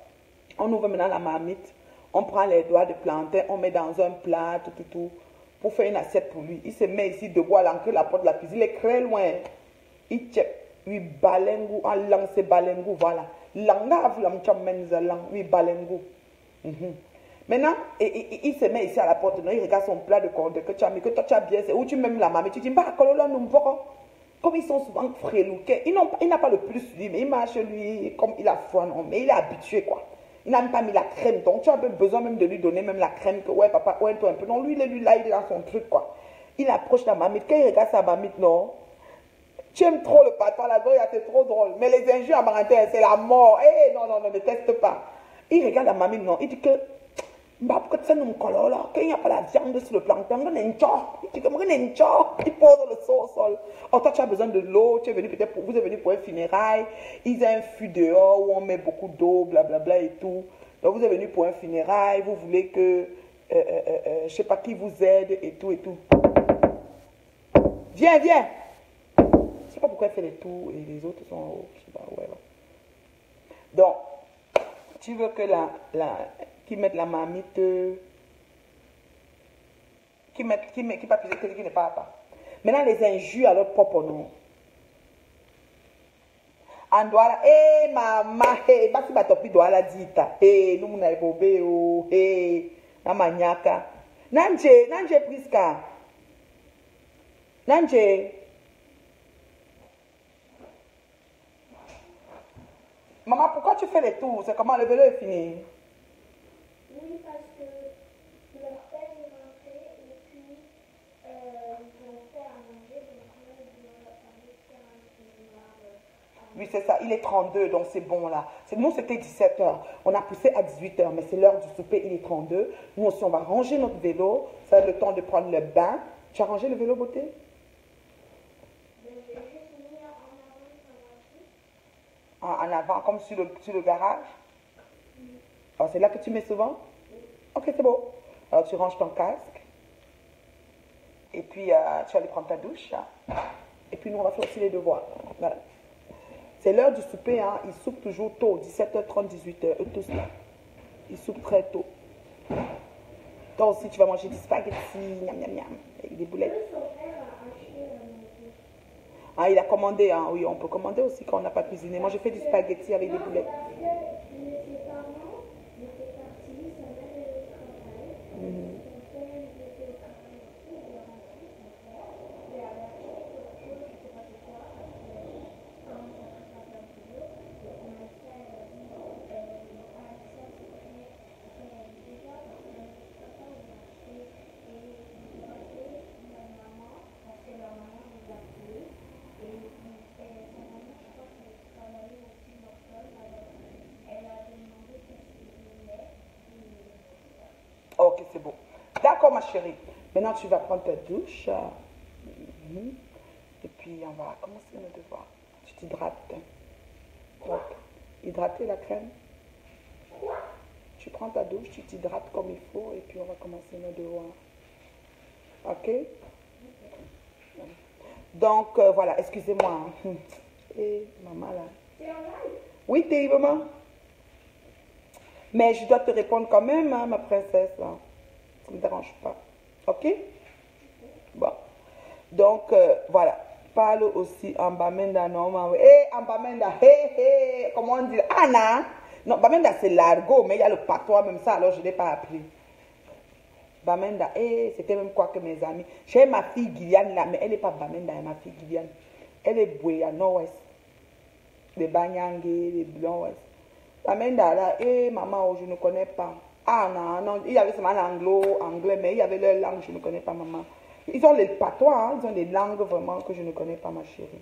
On ouvre maintenant la marmite. On prend les doigts de plantain, on met dans un plat, tout, pour faire une assiette pour lui. Il se met ici debout à l'entrée de la porte de la cuisine. Il est très loin. Il tchèpe. Oui, balengu. En langue, c'est balengu, voilà. Langa, vous la langue. Oui, balengu. Maintenant, il se met ici à la porte, il regarde son plat de corde que tu as mis, que toi tu as bien, c'est où tu mets la mamie, tu dis, bah, comme ils sont souvent frélouqués, il n'a pas le plus lui, mais il marche lui, comme il a foi, non, mais il est habitué, quoi. Il n'a même pas mis la crème, donc tu as besoin même de lui donner même la crème, que ouais, papa, ouais, toi un peu, non, lui, là, il est dans son truc, quoi. Il approche la mamie, quand il regarde sa mamie, non, tu aimes trop le papa, la goya, c'est trop drôle, mais les injures amarantais, c'est la mort, non, ne teste pas. Il regarde la mamie, non, il dit que, bah, pourquoi tu sais, nous, qu'il n'y a pas la viande sur le plancton, il dit que, il pose le seau au sol. Oh, toi, tu as besoin de l'eau, tu es venu peut-être vous êtes venu pour un funérail, ils ont un fût dehors où on met beaucoup d'eau, blablabla et tout. Donc, vous êtes venu pour un funérail, vous voulez que, je sais pas qui vous aide et tout. Viens. Je sais pas pourquoi elle fait les tours et les autres sont en haut, je sais pas, ouais. Donc, tu veux que qui mette la marmite, qui pas puiser, qui ne parle pas. Maintenant, les injures à leur propre nom. Andouala, maman, basi batopi douala dita, nous n'avons pas obéi, na maniaka. Nanje Priska. Nanje. Maman, pourquoi tu fais les tours? C'est comment le vélo est fini? Oui, parce que leur père est rentré et puis ils ont fait à manger, donc là, ils doivent aller faire un Oui, c'est ça, il est 32, donc c'est bon là. Nous, c'était 17h. On a poussé à 18h, mais c'est l'heure du souper, il est 32. Nous aussi, on va ranger notre vélo. Ça va être le temps de prendre le bain. Tu as rangé le vélo, beauté? En avant, comme sur le garage? Alors, c'est là que tu mets souvent? Ok, c'est beau. Alors, tu ranges ton casque. Et puis, tu vas aller prendre ta douche. Et puis, nous, on va faire aussi les devoirs. Voilà. C'est l'heure du souper. Hein. Ils soupent toujours tôt, 17h30, 18h. Eux tous là. Ils soupent très tôt. Toi aussi, tu vas manger du spaghetti, avec des boulettes. Ah, il a commandé, hein. Oui, on peut commander aussi quand on n'a pas cuisiné. Moi, je fais du spaghetti avec des boulettes. Ok, c'est bon. D'accord, ma chérie. Maintenant, tu vas prendre ta douche. Et puis, on va commencer nos devoirs. Tu t'hydrates. Donc, hydrater la crème. Tu prends ta douche, tu t'hydrates comme il faut. Et puis, on va commencer nos devoirs. Ok? Donc, voilà. Excusez-moi. Et maman, là. Oui, t'es maman? Mais je dois te répondre quand même, hein, ma princesse. Là. Ça ne me dérange pas. Ok? Bon. Donc, voilà. Parle aussi en Bamenda, non? En Bamenda, comment on dit? Anna? Non, Bamenda, c'est l'argot, mais il y a le patois, même ça, alors je ne l'ai pas appris. Bamenda, c'était même quoi que mes amis. J'ai ma fille Guyane là, mais elle n'est pas Bamenda, ma fille Guyane. Elle est Bouya, nord-ouest. Les Banyangé, les Blancs-ouest. Bamenda là, maman, je ne connais pas. Ah non, il y avait seulement l'anglais, mais il y avait leur langue, je ne connais pas, maman. Ils ont les patois, hein, ils ont des langues vraiment que je ne connais pas, ma chérie.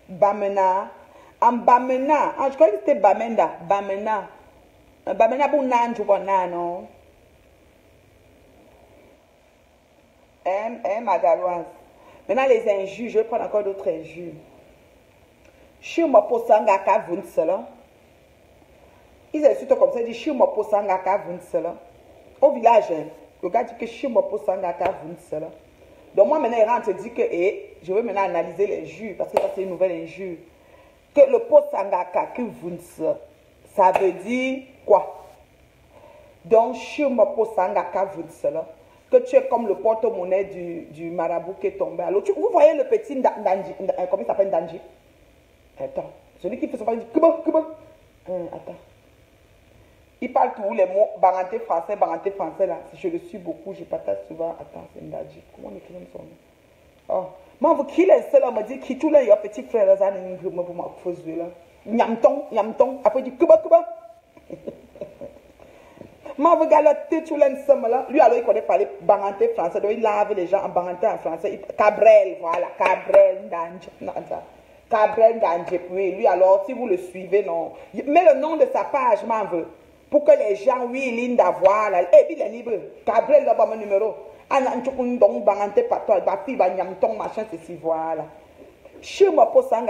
Bamena. En Bamena. Ah, je croyais que c'était Bamenda. Bamena. Bamena pour nan, tu vois, non? ma galoise. Maintenant, les injures, je vais prendre encore d'autres injures. Shuma posangaka vunsela. Ils insultent comme ça, ils disent Shuma posangaka vunsela. Au village, le gars dit que Shuma posangaka vunsela. Donc moi maintenant, il rentre et dit que je veux maintenant analyser les injures, parce que ça c'est une nouvelle injure. Que le posangaka que vunsela, ça veut dire quoi? Donc Shuma posangaka vunsela. Que tu es comme le porte-monnaie du marabout qui est tombé. Alors, vous voyez le petit Ndanji, comment il s'appelle Ndanji? Attends, celui qui fait son parler, il dit Kuba. Attends. Il parle tous les mots, baranté français là. Je le suis beaucoup, je partage souvent. Attends, c'est Ndanji. Comment on écrit son nom? Oh. Moi, vous qui est seul, on me dit qui tout là, il y a petit frère là, pour ma fausse là. Nyamton. Après, il dit Kuba. Moi, vous regardez tout l'ensemble là. Lui, alors, il connaît parler baranté français. Donc, il lave les gens en baranté en français. Cabrel, voilà. Cabrel Ndanji. Cabrel Ndanji. Oui, lui, alors, si vous le suivez, non. Mais le nom de sa page, m'en veut. Pour que les gens, oui, Linda, voilà. Et puis, il est libre. Cabrel, là, mon numéro. Donc, baranté par toi. Ma fille, nyamton, machin, ceci, voilà. Chez moi, pour ça,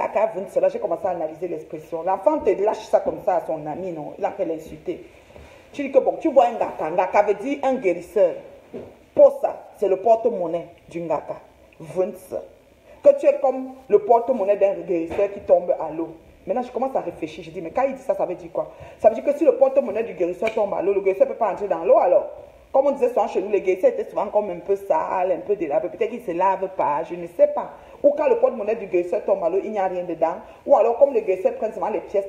j'ai commencé à analyser l'expression. L'enfant te lâche ça comme ça à son ami, non. Il a fait l'insulter. Tu dis que bon, tu vois un ngaka veut dire un guérisseur. Pour ça, c'est le porte-monnaie du ngaka. Que tu es comme le porte-monnaie d'un guérisseur qui tombe à l'eau. Maintenant, je commence à réfléchir. Je dis, mais quand il dit ça, ça veut dire quoi? Ça veut dire que si le porte-monnaie du guérisseur tombe à l'eau, le guérisseur ne peut pas entrer dans l'eau alors. Comme on disait souvent chez nous, les guérisseurs étaient souvent comme un peu sales, un peu délavés. Peut-être qu'ils ne se lavent pas, je ne sais pas. Ou quand le porte-monnaie du guérisseur tombe à l'eau, il n'y a rien dedans. Ou alors, comme les guérisseurs prennent seulement les pièces,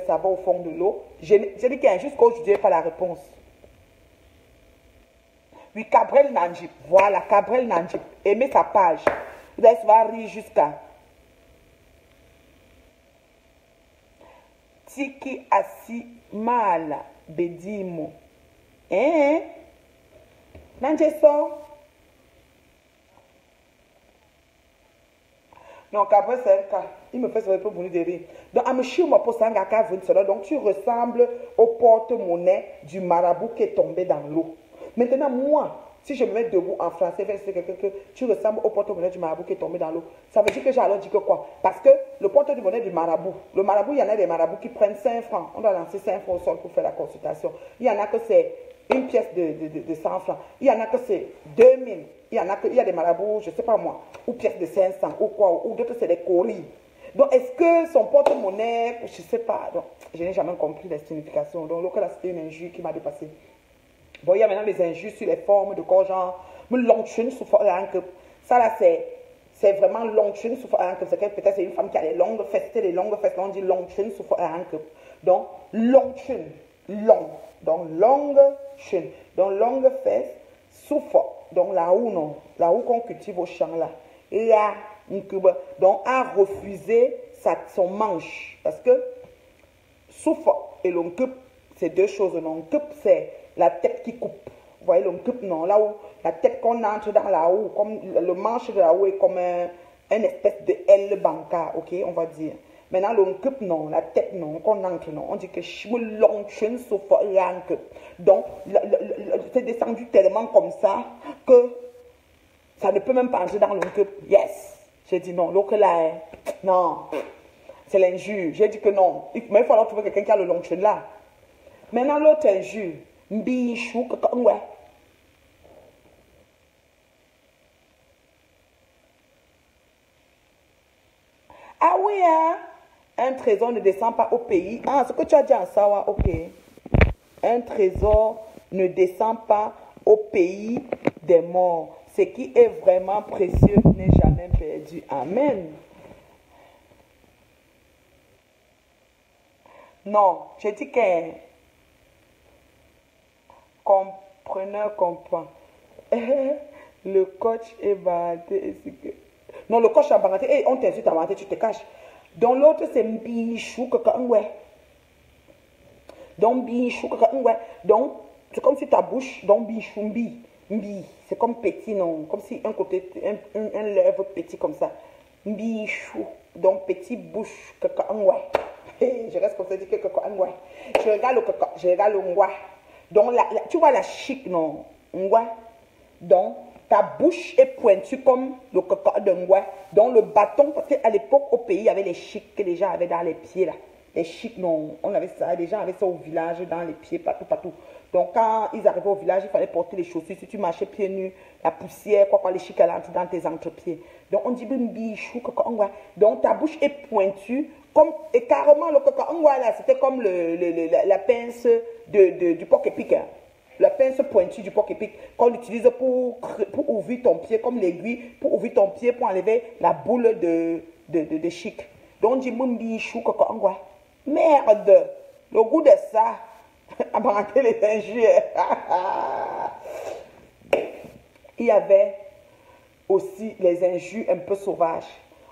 ça va au fond de l'eau. J'ai dit qu'il y a jusqu'aujourd'hui, je n'ai pas la réponse. Oui, Cabrel Ndanji. Voilà, Cabrel Ndanji. Aimez sa page. Vous allez souvent rire jusqu'à Tiki Asi Mala Bedimo. Nanje sort. Non, Cabrel, c'est un cas. Il me fait ça pour bonheur de rire. Donc, donc, tu ressembles au porte-monnaie du marabout qui est tombé dans l'eau. Maintenant, moi, si je me mets debout en français, c'est quelqu'un que tu ressembles au porte-monnaie du marabout qui est tombé dans l'eau. Ça veut dire que j'ai alors dit que quoi? Parce que le porte-monnaie du marabout, le marabout, il y en a des marabouts qui prennent 5 francs. On doit lancer 5 francs au sol pour faire la consultation. Il y en a que c'est une pièce de 100 francs. Il y en a que c'est 2000. Il y a des marabouts, je ne sais pas moi, ou pièces de 500, ou quoi, ou d'autres c'est des coris. Donc, est-ce que son porte-monnaie, je ne sais pas, donc, je n'ai jamais compris la signification. Donc, là, c'était une injure qui m'a dépassé. Bon, il y a maintenant les injures sur les formes de corps, genre, longchun sous ça là, c'est vraiment longchun sous c'est peut-être c'est une femme qui a les longues fesses, on dit longchun sous donc, longchun, long, donc longue chun, donc longue fesse, sous donc là où qu'on cultive au champ là, là, donc a refusé son manche, parce que souffle et l'oncup, c'est deux choses. L'oncup, c'est la tête qui coupe. Vous voyez l'oncup, non, là où la tête qu'on entre dans la haut, comme le manche de la haut est comme une espèce de L banca, ok, on va dire. Maintenant, l'oncup, non, la tête, non, qu'on entre, non, on dit que l'onchun souffle l'oncup. Donc, c'est descendu tellement comme ça que ça ne peut même pas entrer dans l'oncup. Yes. J'ai dit non, l'autre là, non, c'est l'injure. J'ai dit que non, mais il faut alors trouver quelqu'un qui a le longchen là. Maintenant, l'autre injure, mbichou, ouais. Ah oui, hein, un trésor ne descend pas au pays. Ah, ce que tu as dit en Sawa, ok. Un trésor ne descend pas au pays des morts. Ce qui est vraiment précieux n'est jamais perdu. Amen. Non, j'ai dit que compreneur comprend. Le coach est baraté. Non, le coach est baraté. Hey, on t'insulte à baraté, tu te caches. Donc l'autre c'est mbichou ouais. Donc mbichou ouais. Donc c'est comme si ta bouche, donc bichou mbi. Mbi, c'est comme petit, non? Comme si un côté, un lèvre petit comme ça. Mbichou, donc petit bouche, ouais. Je reste comme ça, je dis ouais. Je regarde le ngwa. Donc, tu vois la chic, non? Ngwa. Donc, ta bouche est pointue comme le coca d'un goût. Donc le bâton, parce qu'à l'époque au pays, il y avait les chics que les gens avaient dans les pieds là. Les chics, non, on avait ça, les gens avaient ça au village, dans les pieds, partout, partout. Donc quand ils arrivaient au village, il fallait porter les chaussures. Si tu marchais pieds nus, la poussière, quoi, les chics allaient entrer dans tes entrepieds. Donc on dit bichou, coca en goût. Donc ta bouche est pointue, comme, et carrément le coca en goût là, c'était comme la pince du porc épic. Hein. La pince pointue du porc épic qu'on utilise pour ouvrir ton pied, comme l'aiguille, pour ouvrir ton pied, pour enlever la boule de chic. Donc on dit bichou, coca en goût. Merde, le goût de ça, abandonner les injures. Il y avait aussi les injures un peu sauvages.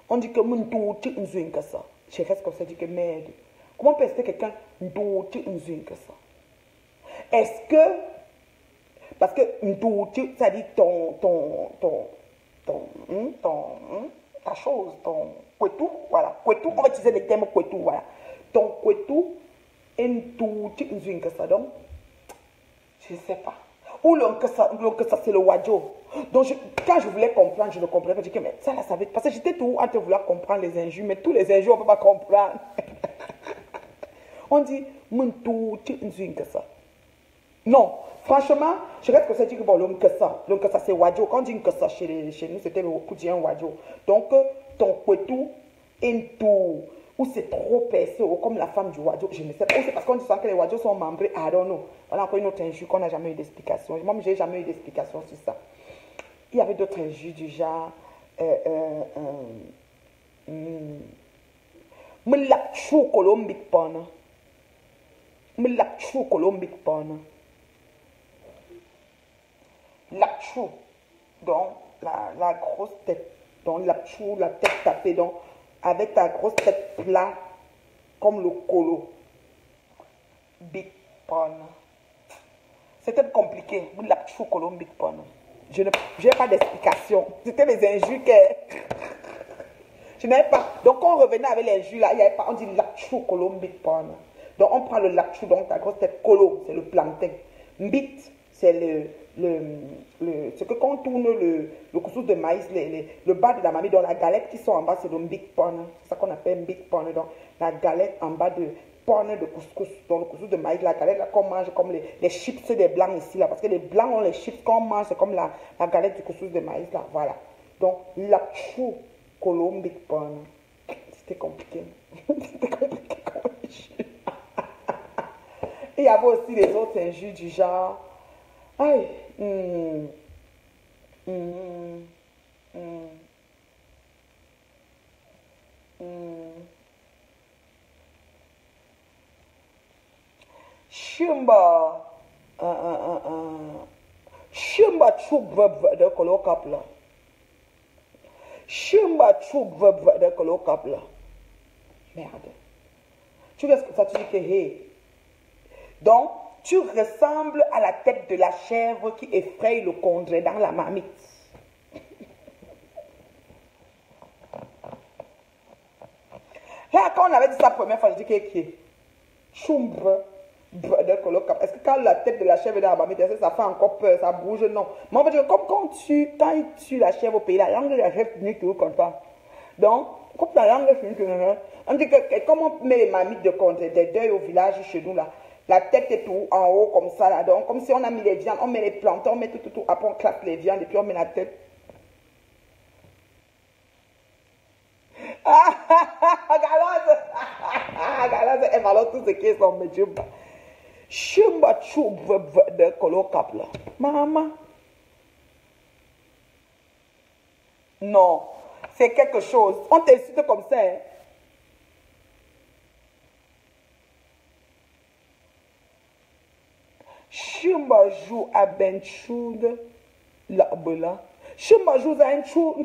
On dit que mon tout est que ça. Je reste comme ça, je dis que merde. Comment peut-être quelqu'un d'autre que ça? Est-ce que, parce que ça dit ta chose, ton kwetou, voilà. Kwetou, on va utiliser le terme kwetou, voilà. Ton kwetou est que ça, donc, je ne sais pas. Ou que ça c'est le wadjo. Donc, quand je voulais comprendre, je ne comprenais pas. Je disais, mais ça, là, ça veut... Parce que j'étais tout en train de vouloir comprendre les injures, mais tous les injures, on ne peut pas comprendre. On dit, que ça. Non, franchement, je reste que ça dit que bon, l'homme que ça c'est wadjo. Quand on dit que ça chez nous, c'était le coudien wadjo. Donc, ton kwetou est tout. Ou c'est trop percé, ou comme la femme du wadjo, je ne sais pas. Ou c'est parce qu'on dit que les wadjos sont membrés, I don't know. Voilà encore une autre injure qu'on n'a jamais eu d'explication. Moi, je n'ai jamais eu d'explication sur ça. Il y avait d'autres injures du genre... M'lapchou colombique pona. M'lapchou colombique pona. Lapchou. Donc, la grosse tête. Donc, lapchou, la tête tapée. Donc, avec ta grosse tête plate, comme le colo. Big pon. C'était compliqué. Lapchou colo big pon. Je n'ai pas d'explication. C'était les injures que... Je n'avais pas. Donc, quand on revenait avec les injures, là, il n'y avait pas. On dit lapchou colo big pon. Donc, on prend le lapchou, donc ta grosse tête colo, c'est le plantain. Mbit, c'est ce que quand on tourne le couscous de maïs, le bas de la mamie, donc la galette qui sont en bas, c'est le big pon. C'est ça qu'on appelle big pon. Donc, la galette en bas de pon de couscous, donc le couscous de maïs, la galette là qu'on mange comme les chips des blancs ici, là, parce que les blancs ont les chips qu'on mange, c'est comme la galette du couscous de maïs, là, voilà. Donc, la chou, colombe, big pon. C'était compliqué. C'était compliqué comme injure. Et il y avait aussi les autres injures du genre, aïe, Shumba, Shumba choup de colocap là. Shumba choup de colocap là. Merde. Tu vois ce que ça te dit que hey. Donc, tu ressembles à la tête de la chèvre qui effraie le condré dans la marmite. Là, quand on avait dit ça la première fois, je dis qui est Chumbre. Est-ce que quand la tête de la chèvre est dans la marmite, est-ce que ça fait encore peur, ça bouge? Non. Mais en fait, comme quand ils tuent la chèvre au pays, la langue de la chèvre finit toujours comme ça. Donc, comme la langue finit toujours, on dit que comme on met les marmites de condré, des deuils au village chez nous là, la tête est tout en haut comme ça là. Donc, comme si on a mis les viandes, on met les plantains, on met tout. Après, on claque les viandes et puis on met la tête. Galaz, elle va tout ce qui est son métier. Chumba chou de colocap là. Maman. Non, c'est quelque chose. On t'insulte comme ça. Hein? Chumba joue à ben choude la bela. Chumba joue à un chou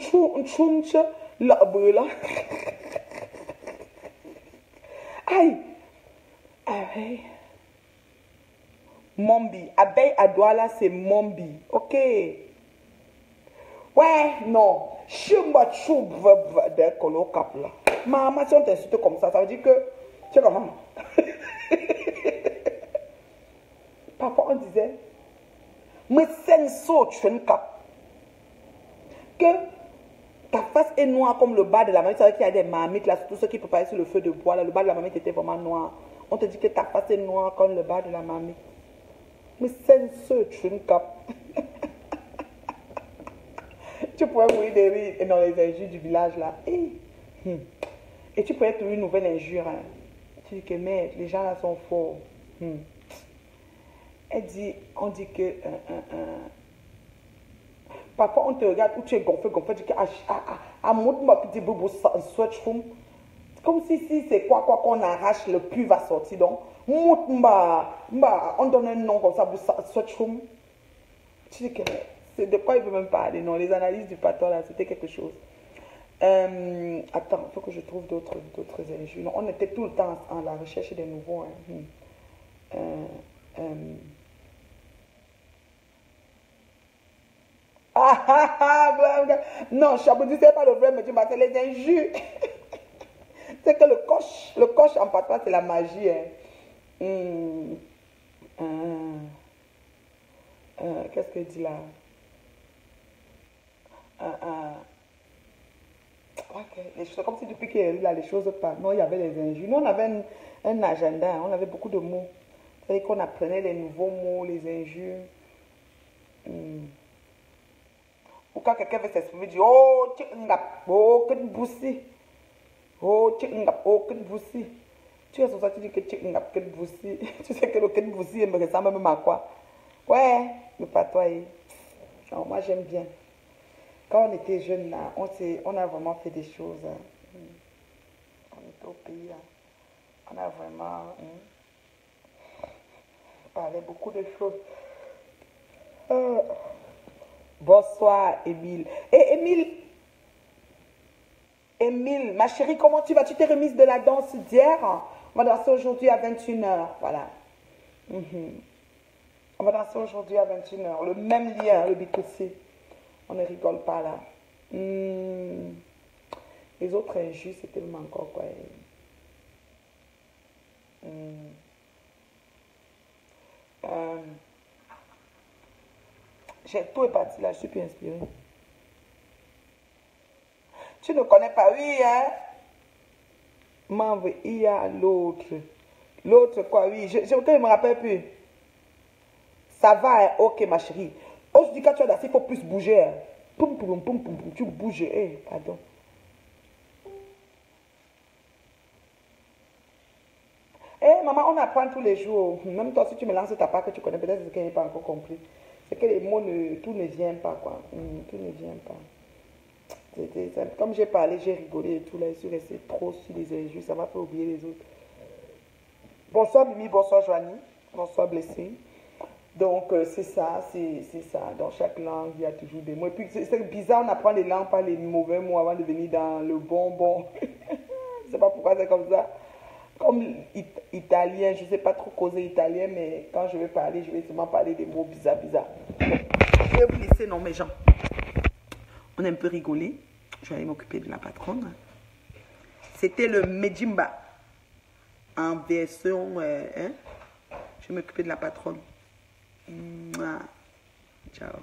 la bela. Aïe. Aïe. Mombi. Abeille à Douala, c'est Mombi. Ok. Ouais, non. Chumba chou de colocap là. Maman, si on t'insulte comme ça veut dire que. Tu sais comment? Parfois on disait, mais c'est un saut, tu fais une cap. que ta face est noire comme le bas de la marmite. C'est vrai qu'il y a des marmites là, surtout ceux qui préparaient sur le feu de bois. Là, le bas de la marmite était vraiment noir. On te dit que ta face est noire comme le bas de la marmite. Mais c'est ce cap. Tu pourrais mourir de rire dans les injures du village là. Et tu pourrais trouver une nouvelle injure. Hein. Tu dis que merde, les gens là sont forts. Elle dit, on dit que parfois on te regarde où tu es gonflé, tu dis que comme si c'est quoi qu'on arrache, le plus va sortir. Donc, on donne un nom comme ça, tu dis que c'est de quoi il veut même parler. Non, les analyses du patron là, c'était quelque chose. Attends, il faut que je trouve d'autres injures. On était tout le temps à la recherche des nouveaux. Non, Chaboudi, c'est pas le vrai métier, c'est les injures. C'est que le coche en patois, c'est la magie. Qu'est-ce qu'il dit là? C'est comme si depuis qu'il est là, les choses passent. Non, il y avait les injures. Nous, on avait un agenda, on avait beaucoup de mots. C'est-à-dire qu'on apprenait les nouveaux mots, les injures. Ou quand quelqu'un veut s'exprimer, il dit oh, tu que de boussi. Oh, tu que de boussi. Tu es sur ça, tu dis que tu que de boussi. Tu sais que le que de boussi me ressemble même à quoi? Ouais, le patois. Non, moi, j'aime bien. Quand on était jeunes, là, on a vraiment fait des choses. Hein. On était au pays. Hein. On a vraiment parlé beaucoup de choses. Bonsoir, Émile. Et Émile, ma chérie, comment tu vas? Tu t'es remise de la danse d'hier? On va danser aujourd'hui à 21h. Voilà. On va danser aujourd'hui à 21h. Le même lien, le B2C. On ne rigole pas là. Les autres injures, c'est tellement encore quoi. Tout est parti là, je suis plus inspirée. Tu ne connais pas, oui, hein? M'envoie, il y a l'autre. L'autre quoi, oui. Je ne me rappelle plus. Ça va, hein? Ok, ma chérie. Oh, je dis quand tu as dansé, il faut plus bouger. Hein. Poum, poum, poum, poum, poum, tu bouges. Pardon. Maman, on apprend tous les jours. Même toi, si tu me lances ta part que tu connais, peut-être que je n'ai pas encore compris. C'est que les mots, tout ne vient pas, quoi. Tout ne vient pas. Comme j'ai parlé, j'ai rigolé et tout, là, je suis restée trop sur les injures, ça m'a fait oublier les autres. Bonsoir Mimi, bonsoir Joanie, bonsoir Blessing. Donc, c'est ça. Dans chaque langue, il y a toujours des mots. Et puis, c'est bizarre, on apprend les langues par les mauvais mots avant de venir dans le bon. Je ne sais pas pourquoi c'est comme ça. Comme italien, je ne sais pas trop causer italien, mais quand je vais parler, je vais seulement parler des mots bizarres. Je vais vous laisser, non, mes gens. On a un peu rigolé. Je vais aller m'occuper de la patronne. C'était le Medjimba. En version... je vais m'occuper de la patronne. Ciao.